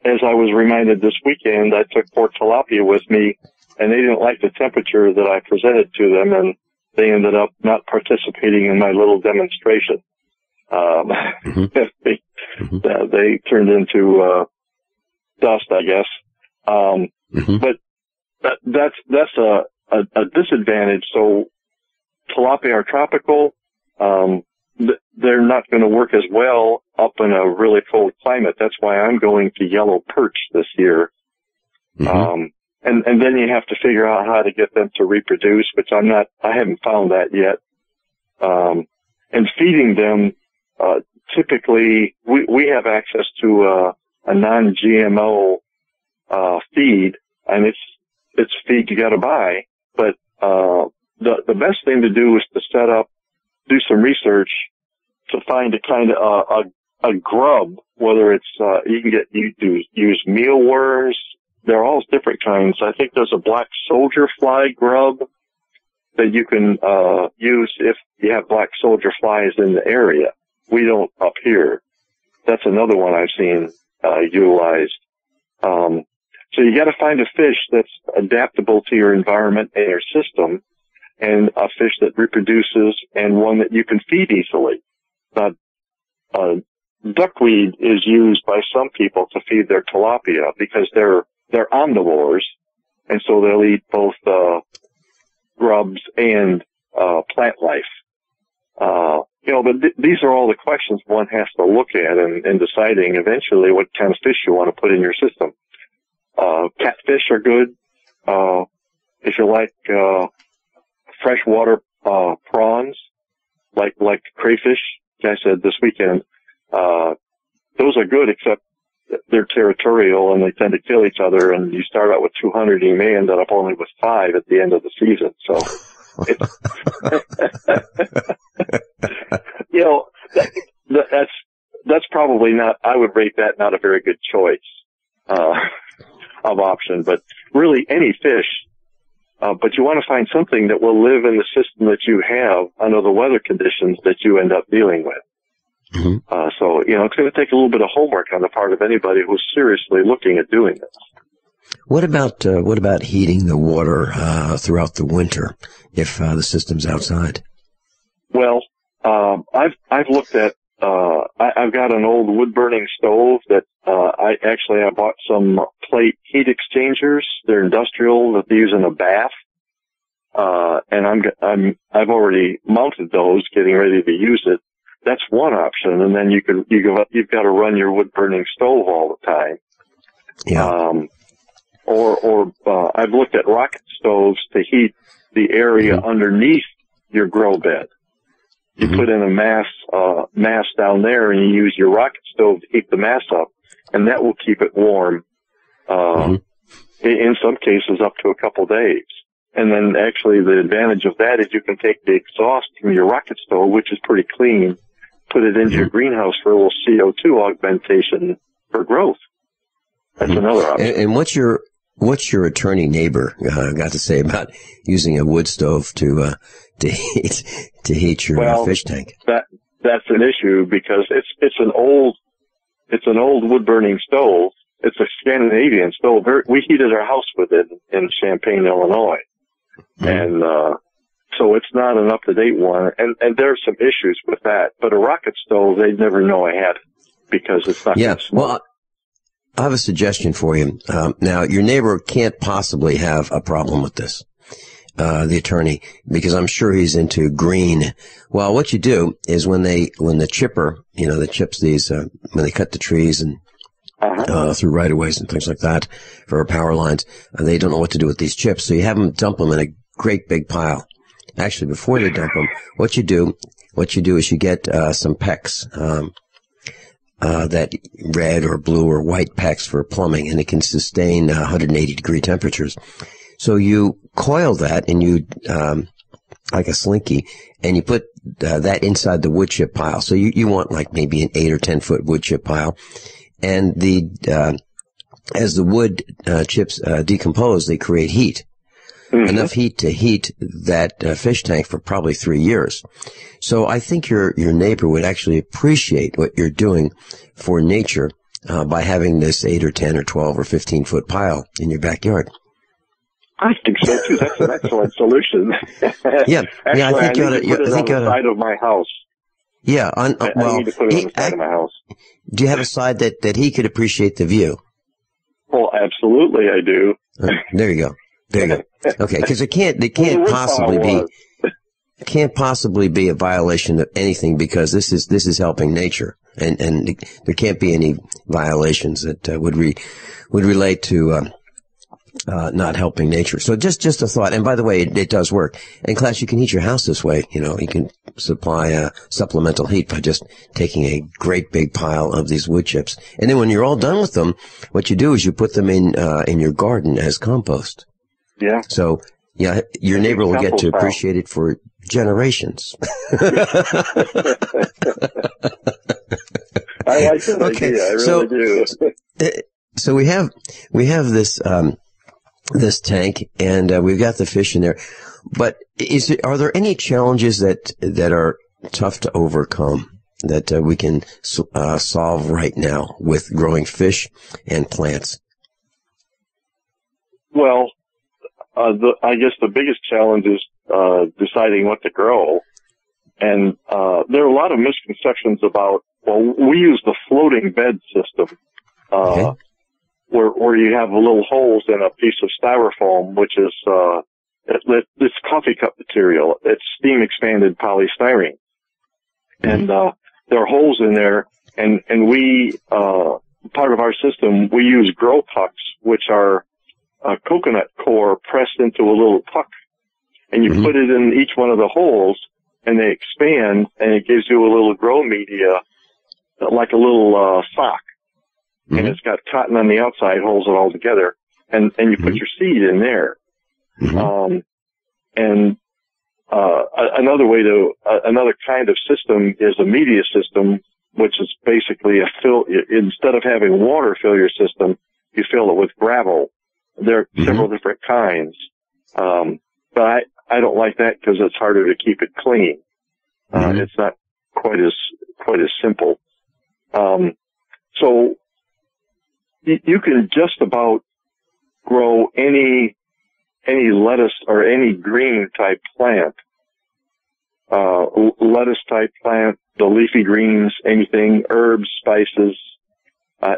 as I was reminded this weekend, I took 4 tilapia with me, and they didn't like the temperature that I presented to them, and they ended up not participating in my little demonstration. They turned into dust, I guess. But that's a disadvantage. So tilapia are tropical. They're not going to work as well up in a really cold climate. That's why I'm going to yellow perch this year. And then you have to figure out how to get them to reproduce, which I haven't found that yet. And feeding them, typically we have access to a non-GMO feed, and it's feed you got to buy. But the best thing to do is to do some research to find a kind of a grub, whether it's you use mealworms. They're all different kinds. I think there's a black soldier fly grub that you can use if you have black soldier flies in the area. We don't up here. That's another one I've seen utilized. So you got to find a fish that's adaptable to your environment and your system, and a fish that reproduces, and one that you can feed easily. Duckweed is used by some people to feed their tilapia because they're omnivores, and so they'll eat both grubs and plant life. But these are all the questions one has to look at in deciding eventually what kind of fish you want to put in your system. Catfish are good. If you like freshwater prawns, like crayfish, I said this weekend, those are good, except they're territorial and they tend to kill each other, and you start out with 200 and you may end up only with 5 at the end of the season. So, that's probably not, I would rate that not a very good choice of option, but really any fish. But you want to find something that will live in the system that you have under the weather conditions that you end up dealing with. So it's going to take a little bit of homework on the part of anybody who's seriously looking at doing this. What about heating the water throughout the winter if the system's outside? Well, I've looked at. I've got an old wood burning stove that I bought some plate heat exchangers. They're industrial that they use in a bath, and I've already mounted those, getting ready to use it. That's one option, and then you've got to run your wood burning stove all the time. Yeah. Or I've looked at rocket stoves to heat the area underneath your grow bed. You put in a mass down there, and you use your rocket stove to heat the mass up, and that will keep it warm. In some cases, up to a couple days. And then actually, the advantage of that is you can take the exhaust from your rocket stove, which is pretty clean, put it into your greenhouse for a little CO2 augmentation for growth. That's another option. And what's your attorney neighbor got to say about using a wood stove to heat your fish tank? That's an issue because it's an old wood burning stove. It's a Scandinavian stove. We heated our house with it in Champaign, Illinois, and so it's not an up to date one. And there's some issues with that. But a rocket stove, they'd never know I had it because it's not. Yeah. Well, I have a suggestion for you. Now, your neighbor can't possibly have a problem with this, the attorney, because I'm sure he's into green. Well, what you do is when the chipper, that chips these, when they cut the trees and through right-of-ways and things like that for power lines, they don't know what to do with these chips, so you have them dump them in a great big pile. Actually, before they dump them, what you do is you get some PEX, that red or blue or white PEX for plumbing, and it can sustain 180 degree temperatures. So you coil that and you, like a slinky, and you put that inside the wood chip pile. So you want like maybe an 8 or 10 foot wood chip pile. And as the wood chips decompose, they create heat. Enough heat to heat that fish tank for probably 3 years. So I think your neighbor would actually appreciate what you're doing for nature by having this 8 or 10 or 12 or 15 foot pile in your backyard. I think so too. That's an excellent solution. Yeah, actually, I think you ought to. Put it on the side of my house. Yeah, I need to put it on the side of my house. Do you have a side that he could appreciate the view? Well, absolutely, I do. There you go. Okay, because it can't possibly be a violation of anything, because this is helping nature, and there can't be any violations that would relate to not helping nature. So just a thought. And by the way, it does work. In class, you can heat your house this way. You can supply supplemental heat by just taking a great big pile of these wood chips, and then when you're all done with them, what you do is you put them in your garden as compost. Yeah. So, yeah, your neighbor will get to appreciate it for generations. I like that idea. I really do. So we have this this tank, and we've got the fish in there. But are there any challenges that are tough to overcome that we can solve right now with growing fish and plants? Well, I guess the biggest challenge is deciding what to grow. And there are a lot of misconceptions about, we use the floating bed system, where you have little holes in a piece of styrofoam, which is it's coffee cup material. It's steam expanded polystyrene. And there are holes in there, and we part of our system, we use grow pucks, which are a coconut core pressed into a little puck, and you put it in each one of the holes, and they expand, and it gives you a little grow media, like a little sock, and it's got cotton on the outside, holds it all together, and you put your seed in there. Another kind of system is a media system, which is basically instead of having water fill your system, you fill it with gravel. There are several different kinds. But I don't like that because it's harder to keep it clean. It's not quite as simple. you can just about grow any lettuce or any green type plant, lettuce type plant, the leafy greens, anything, herbs, spices,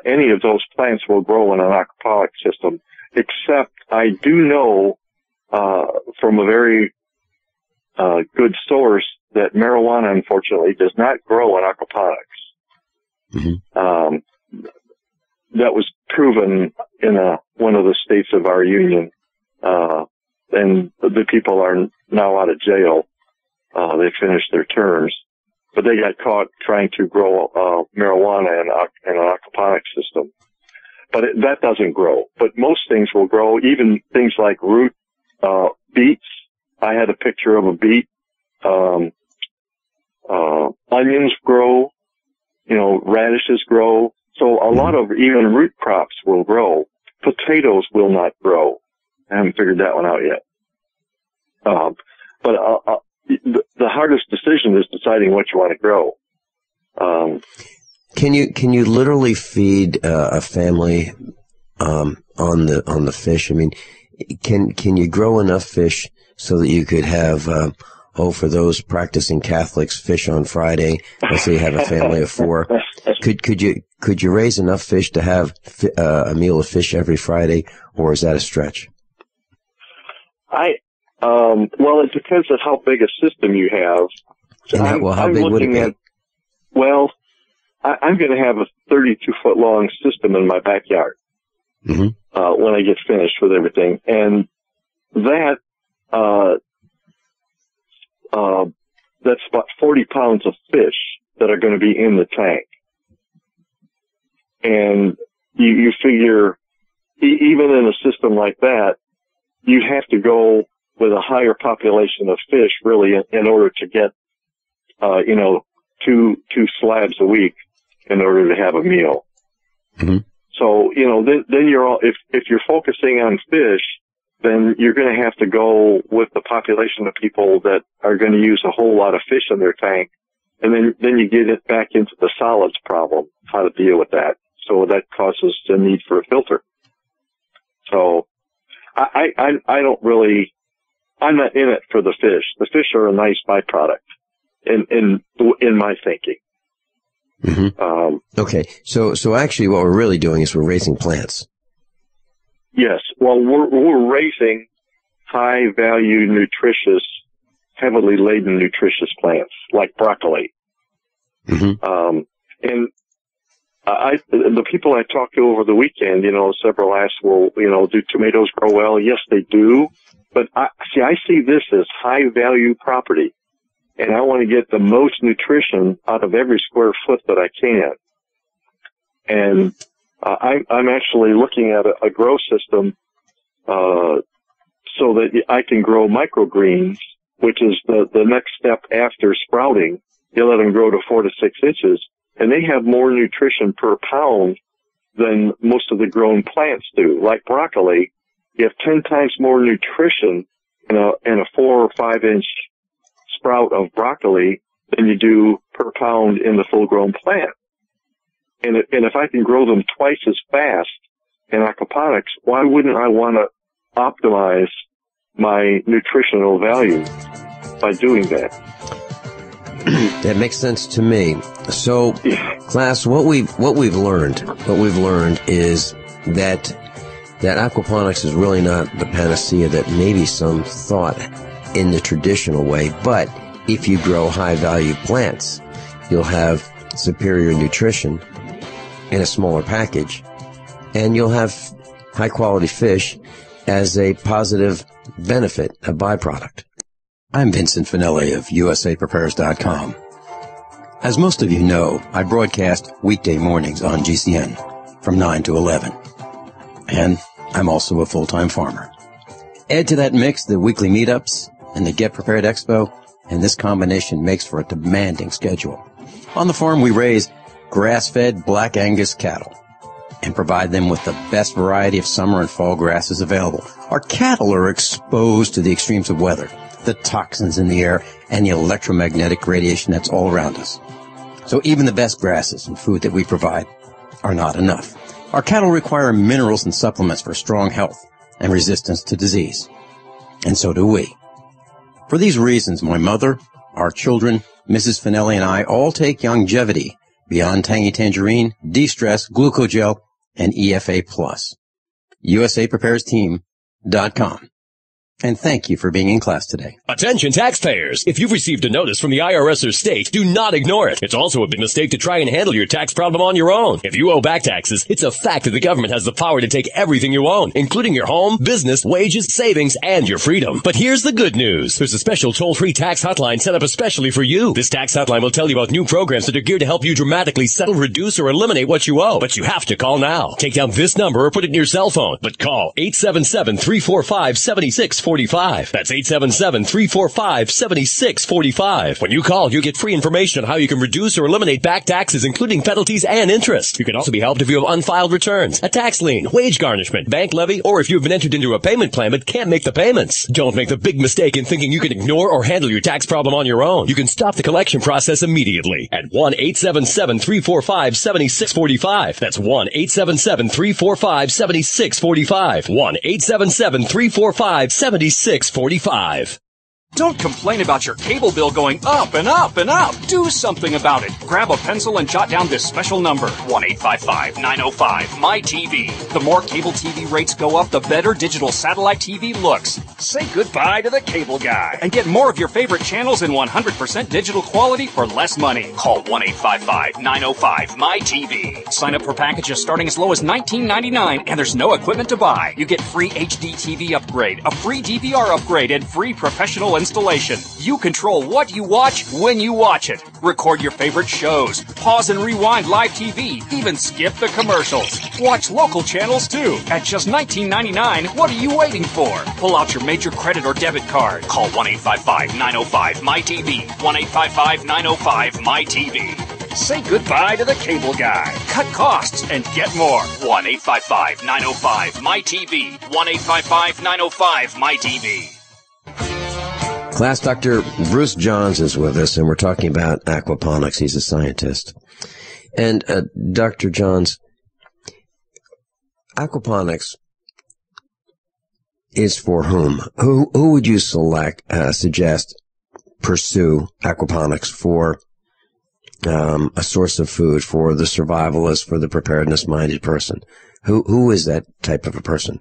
any of those plants will grow in an aquaponic system, except I do know from a very good source that marijuana, unfortunately, does not grow in aquaponics. Mm-hmm. That was proven in one of the states of our union, and the people are now out of jail. They finished their terms, but they got caught trying to grow marijuana in an aquaponic system. But that doesn't grow. But most things will grow, even things like root beets. I had a picture of a beet. Onions grow. Radishes grow. So a lot of even root crops will grow. Potatoes will not grow. I haven't figured that one out yet. But the hardest decision is deciding what you want to grow. Can you literally feed a family on the fish? I mean, can you grow enough fish so that you could have for those practicing Catholics, fish on Friday? Let's say you have a family of 4. Could you raise enough fish to have a meal of fish every Friday, or is that a stretch? Well, it depends on how big a system you have. How big would it be? Well, I'm going to have a 32-foot long system in my backyard when I get finished with everything, and that's about 40 pounds of fish that are going to be in the tank. And you figure, even in a system like that, you have to go with a higher population of fish, really, in order to get, 2 slabs a week in order to have a meal. Mm-hmm. So, then if you're focusing on fish, then you're going to have to go with the population of people that are going to use a whole lot of fish in their tank. And then you get it back into the solids problem, how to deal with that. So that causes the need for a filter. So I don't really, I'm not in it for the fish. The fish are a nice byproduct in my thinking. Mm-hmm. Okay. So actually what we're really doing is we're raising plants. Yes. Well, we're raising high value, nutritious, heavily laden nutritious plants like broccoli. Mm-hmm. And the people I talked to over the weekend, several asked, well, do tomatoes grow well? Yes, they do. But I see this as high value property, and I want to get the most nutrition out of every square foot that I can. And I'm actually looking at a grow system so that I can grow microgreens, which is the next step after sprouting. You let them grow to 4 to 6 inches, and they have more nutrition per pound than most of the grown plants do. Like broccoli, you have 10 times more nutrition in a 4 or 5 inch sprout of broccoli than you do per pound in the full grown plant. And if I can grow them twice as fast in aquaponics, why wouldn't I want to optimize my nutritional value by doing that? That makes sense to me. So, class, what we've learned is that aquaponics is really not the panacea that maybe some thought in the traditional way. But if you grow high value plants, you'll have superior nutrition in a smaller package, and you'll have high quality fish as a positive benefit, a byproduct. I'm Vincent Finelli of USAPrepares.com. As most of you know, I broadcast weekday mornings on GCN from 9 to 11. And I'm also a full-time farmer. Add to that mix the weekly meetups and the Get Prepared Expo, and this combination makes for a demanding schedule. On the farm, we raise grass-fed Black Angus cattle and provide them with the best variety of summer and fall grasses available. Our cattle are exposed to the extremes of weather, the toxins in the air, and the electromagnetic radiation that's all around us. So even the best grasses and food that we provide are not enough. Our cattle require minerals and supplements for strong health and resistance to disease. And so do we. For these reasons, my mother, our children, Mrs. Finelli, and I all take Longevity, Beyond Tangy Tangerine, De-Stress, Glucogel, and EFA+. USAPreparesTeam.com. And thank you for being in class today. Attention taxpayers! If you've received a notice from the IRS or state, do not ignore it. It's also a big mistake to try and handle your tax problem on your own. If you owe back taxes, it's a fact that the government has the power to take everything you own, including your home, business, wages, savings, and your freedom. But here's the good news. There's a special toll-free tax hotline set up especially for you. This tax hotline will tell you about new programs that are geared to help you dramatically settle, reduce, or eliminate what you owe. But you have to call now. Take down this number or put it in your cell phone. But call 877-345-7645. That's 877-345-7645. When you call, you get free information on how you can reduce or eliminate back taxes, including penalties and interest. You can also be helped if you have unfiled returns, a tax lien, wage garnishment, bank levy, or if you've been entered into a payment plan but can't make the payments. Don't make the big mistake in thinking you can ignore or handle your tax problem on your own. You can stop the collection process immediately at 1-877-345-7645. That's 1-877-345-7645. 1-877-345-7645. Don't complain about your cable bill going up and up and up. Do something about it. Grab a pencil and jot down this special number, 1-855-905-MY-TV. The more cable TV rates go up, the better digital satellite TV looks. Say goodbye to the cable guy and get more of your favorite channels in 100% digital quality for less money. Call 1-855-905-MY-TV. Sign up for packages starting as low as $19.99, and there's no equipment to buy. You get free HD TV upgrade, a free DVR upgrade, and free professional installation. You control what you watch when you watch it. Record your favorite shows. Pause and rewind live TV. Even skip the commercials. Watch local channels too. At just $19.99, what are you waiting for? Pull out your major credit or debit card. Call 1-855-905-MY-TV. 1-855-905-MY-TV. Say goodbye to the cable guy. Cut costs and get more. 1-855-905-MY-TV. 1-855-905-MY-TV. Class, Dr. Bruce Johns is with us, and we're talking about aquaponics. He's a scientist. And Dr. Johns, aquaponics is for whom? Who would you suggest pursue aquaponics for? A source of food for the survivalist, for the preparedness-minded person. Who is that type of a person?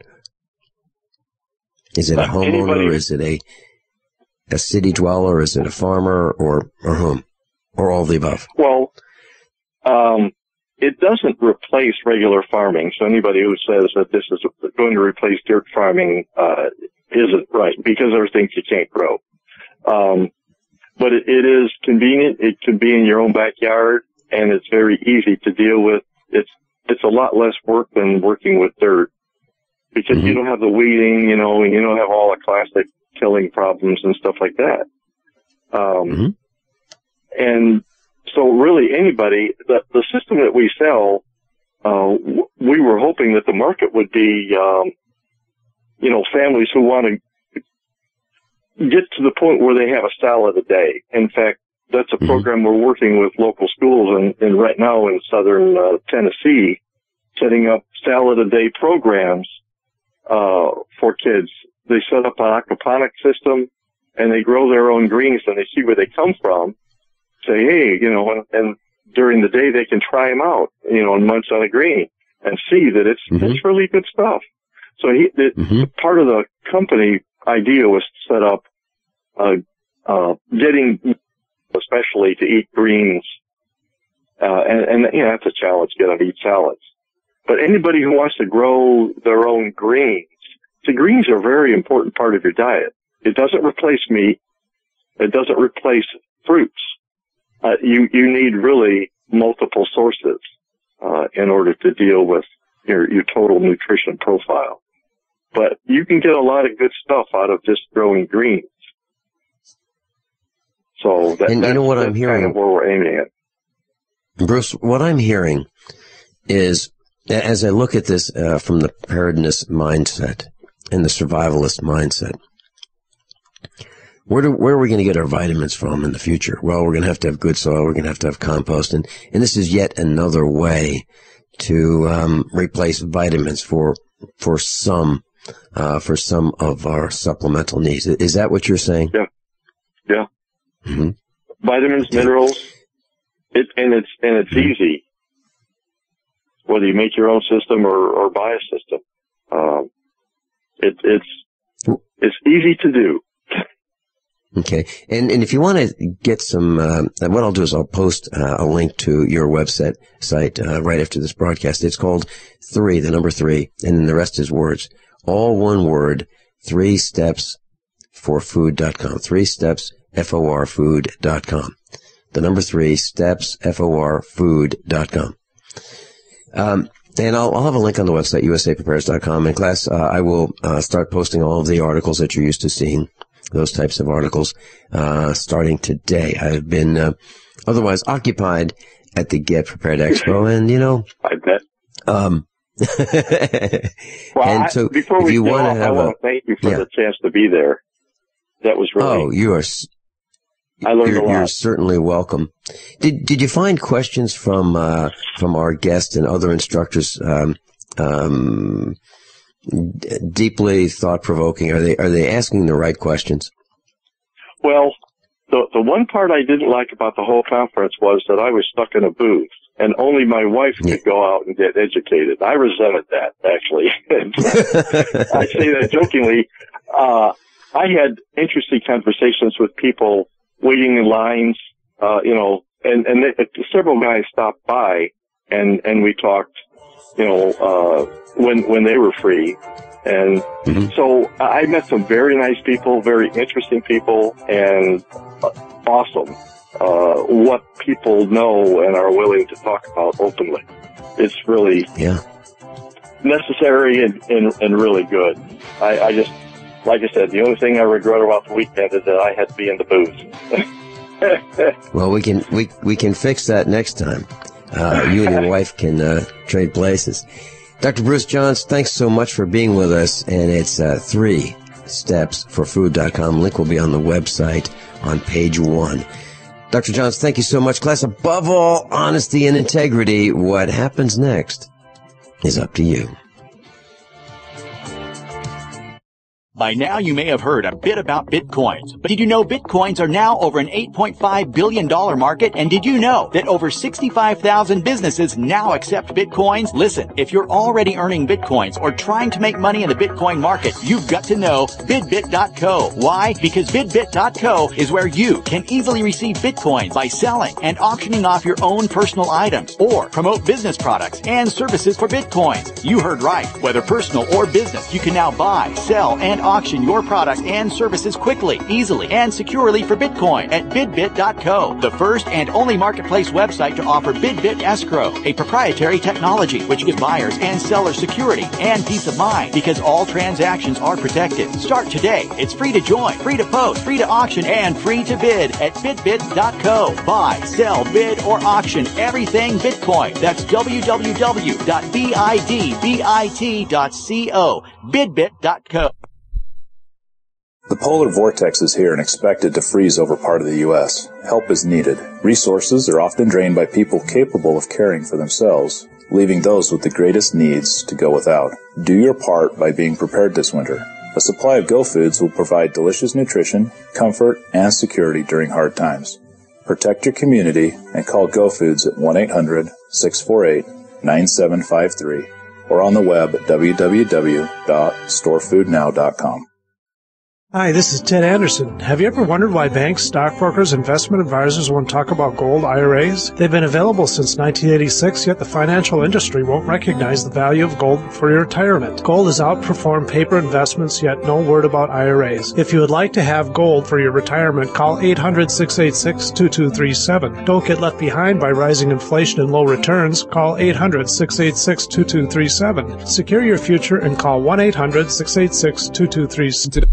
Is it a homeowner? Is it a city dweller? Is it a farmer, or whom? Or all of the above? Well, it doesn't replace regular farming. So anybody who says that this is going to replace dirt farming isn't right, because there are things you can't grow. But it is convenient. It can be in your own backyard, and it's very easy to deal with. It's a lot less work than working with dirt, because you don't have the weeding, and you don't have all the classic killing problems and stuff like that. And so really anybody, the system that we sell, we were hoping that the market would be, families who want to get to the point where they have a salad a day. In fact, that's a program we're working with local schools and right now in southern Tennessee, setting up salad a day programs for kids. They set up an aquaponic system, and they grow their own greens, and they see where they come from. Say, hey, and during the day they can try them out, and munch on a green and see that it's really good stuff. So part of the company idea was to set up getting especially to eat greens, and that's a challenge, get them to eat salads. But anybody who wants to grow their own greens, the greens are a very important part of your diet. It doesn't replace meat. It doesn't replace fruits. You need really multiple sources in order to deal with your total nutrition profile. But you can get a lot of good stuff out of just growing greens. So that's what I'm hearing, kind of where we're aiming at. Bruce, what I'm hearing is, as I look at this from the preparedness mindset and the survivalist mindset, where are we going to get our vitamins from in the future? Well, we're going to have good soil. We're going to have compost. And this is yet another way replace vitamins for some of our supplemental needs. Is that what you're saying? Yeah. Mm-hmm. Vitamins, minerals, it's easy. Whether you make your own system or buy a system, it's easy to do. Okay. And if you want to get some, what I'll do is I'll post a link to your website right after this broadcast. It's called 3, the number 3, and then the rest is words. All one word, 3stepsforfood.com. 3stepsforfood.com. The number 3, stepsforfood.com. And I'll have a link on the website, usaprepares.com. In class, I will start posting all of the articles that you're used to seeing, those types of articles, starting today. I've been otherwise occupied at the Get Prepared Expo, and, I bet. And so before we go off, I want to thank you for the chance to be there. That was really... Oh, I learned a lot. You're certainly welcome. Did you find questions from our guests and other instructors deeply thought-provoking? Are they asking the right questions? Well, the one part I didn't like about the whole conference was that I was stuck in a booth, and only my wife could go out and get educated. I resented that, actually. I say that jokingly. I had interesting conversations with people waiting in lines, and several guys stopped by, and we talked, when they were free. And so I met some very nice people, very interesting people, and awesome, what people know and are willing to talk about openly. It's really necessary and really good. I just, like I said, the only thing I regret about the weekend is that I had to be in the booth. Well, we can fix that next time. You and your wife can trade places. Dr. Bruce Johns, thanks so much for being with us, and it's 3stepsforfood.com. Link will be on the website on page 1. Dr. Johns, thank you so much. Class, above all, honesty and integrity. What happens next is up to you. By now, you may have heard a bit about Bitcoins, but did you know Bitcoins are now over an $8.5 billion market? And did you know that over 65,000 businesses now accept Bitcoins? Listen, if you're already earning Bitcoins or trying to make money in the Bitcoin market, you've got to know bidbit.co. Why? Because bidbit.co is where you can easily receive Bitcoins by selling and auctioning off your own personal items or promote business products and services for Bitcoins. You heard right. Whether personal or business, you can now buy, sell, and auction your product and services quickly, easily, and securely for Bitcoin at bidbit.co, the first and only marketplace website to offer BidBit Escrow, a proprietary technology which gives buyers and sellers security and peace of mind because all transactions are protected. Start today. It's free to join, free to post, free to auction, and free to bid at bidbit.co. Buy, sell, bid, or auction everything Bitcoin. That's www.bidbit.co, bidbit.co. The polar vortex is here and expected to freeze over part of the U.S. Help is needed. Resources are often drained by people capable of caring for themselves, leaving those with the greatest needs to go without. Do your part by being prepared this winter. A supply of Go Foods will provide delicious nutrition, comfort, and security during hard times. Protect your community and call Go Foods at 1-800-648-9753 or on the web at www.storefoodnow.com. Hi, this is Ted Anderson. Have you ever wondered why banks, stockbrokers, investment advisors won't talk about gold IRAs? They've been available since 1986, yet the financial industry won't recognize the value of gold for your retirement. Gold has outperformed paper investments, yet no word about IRAs. If you would like to have gold for your retirement, call 800-686-2237. Don't get left behind by rising inflation and low returns. Call 800-686-2237. Secure your future and call 1-800-686-2237.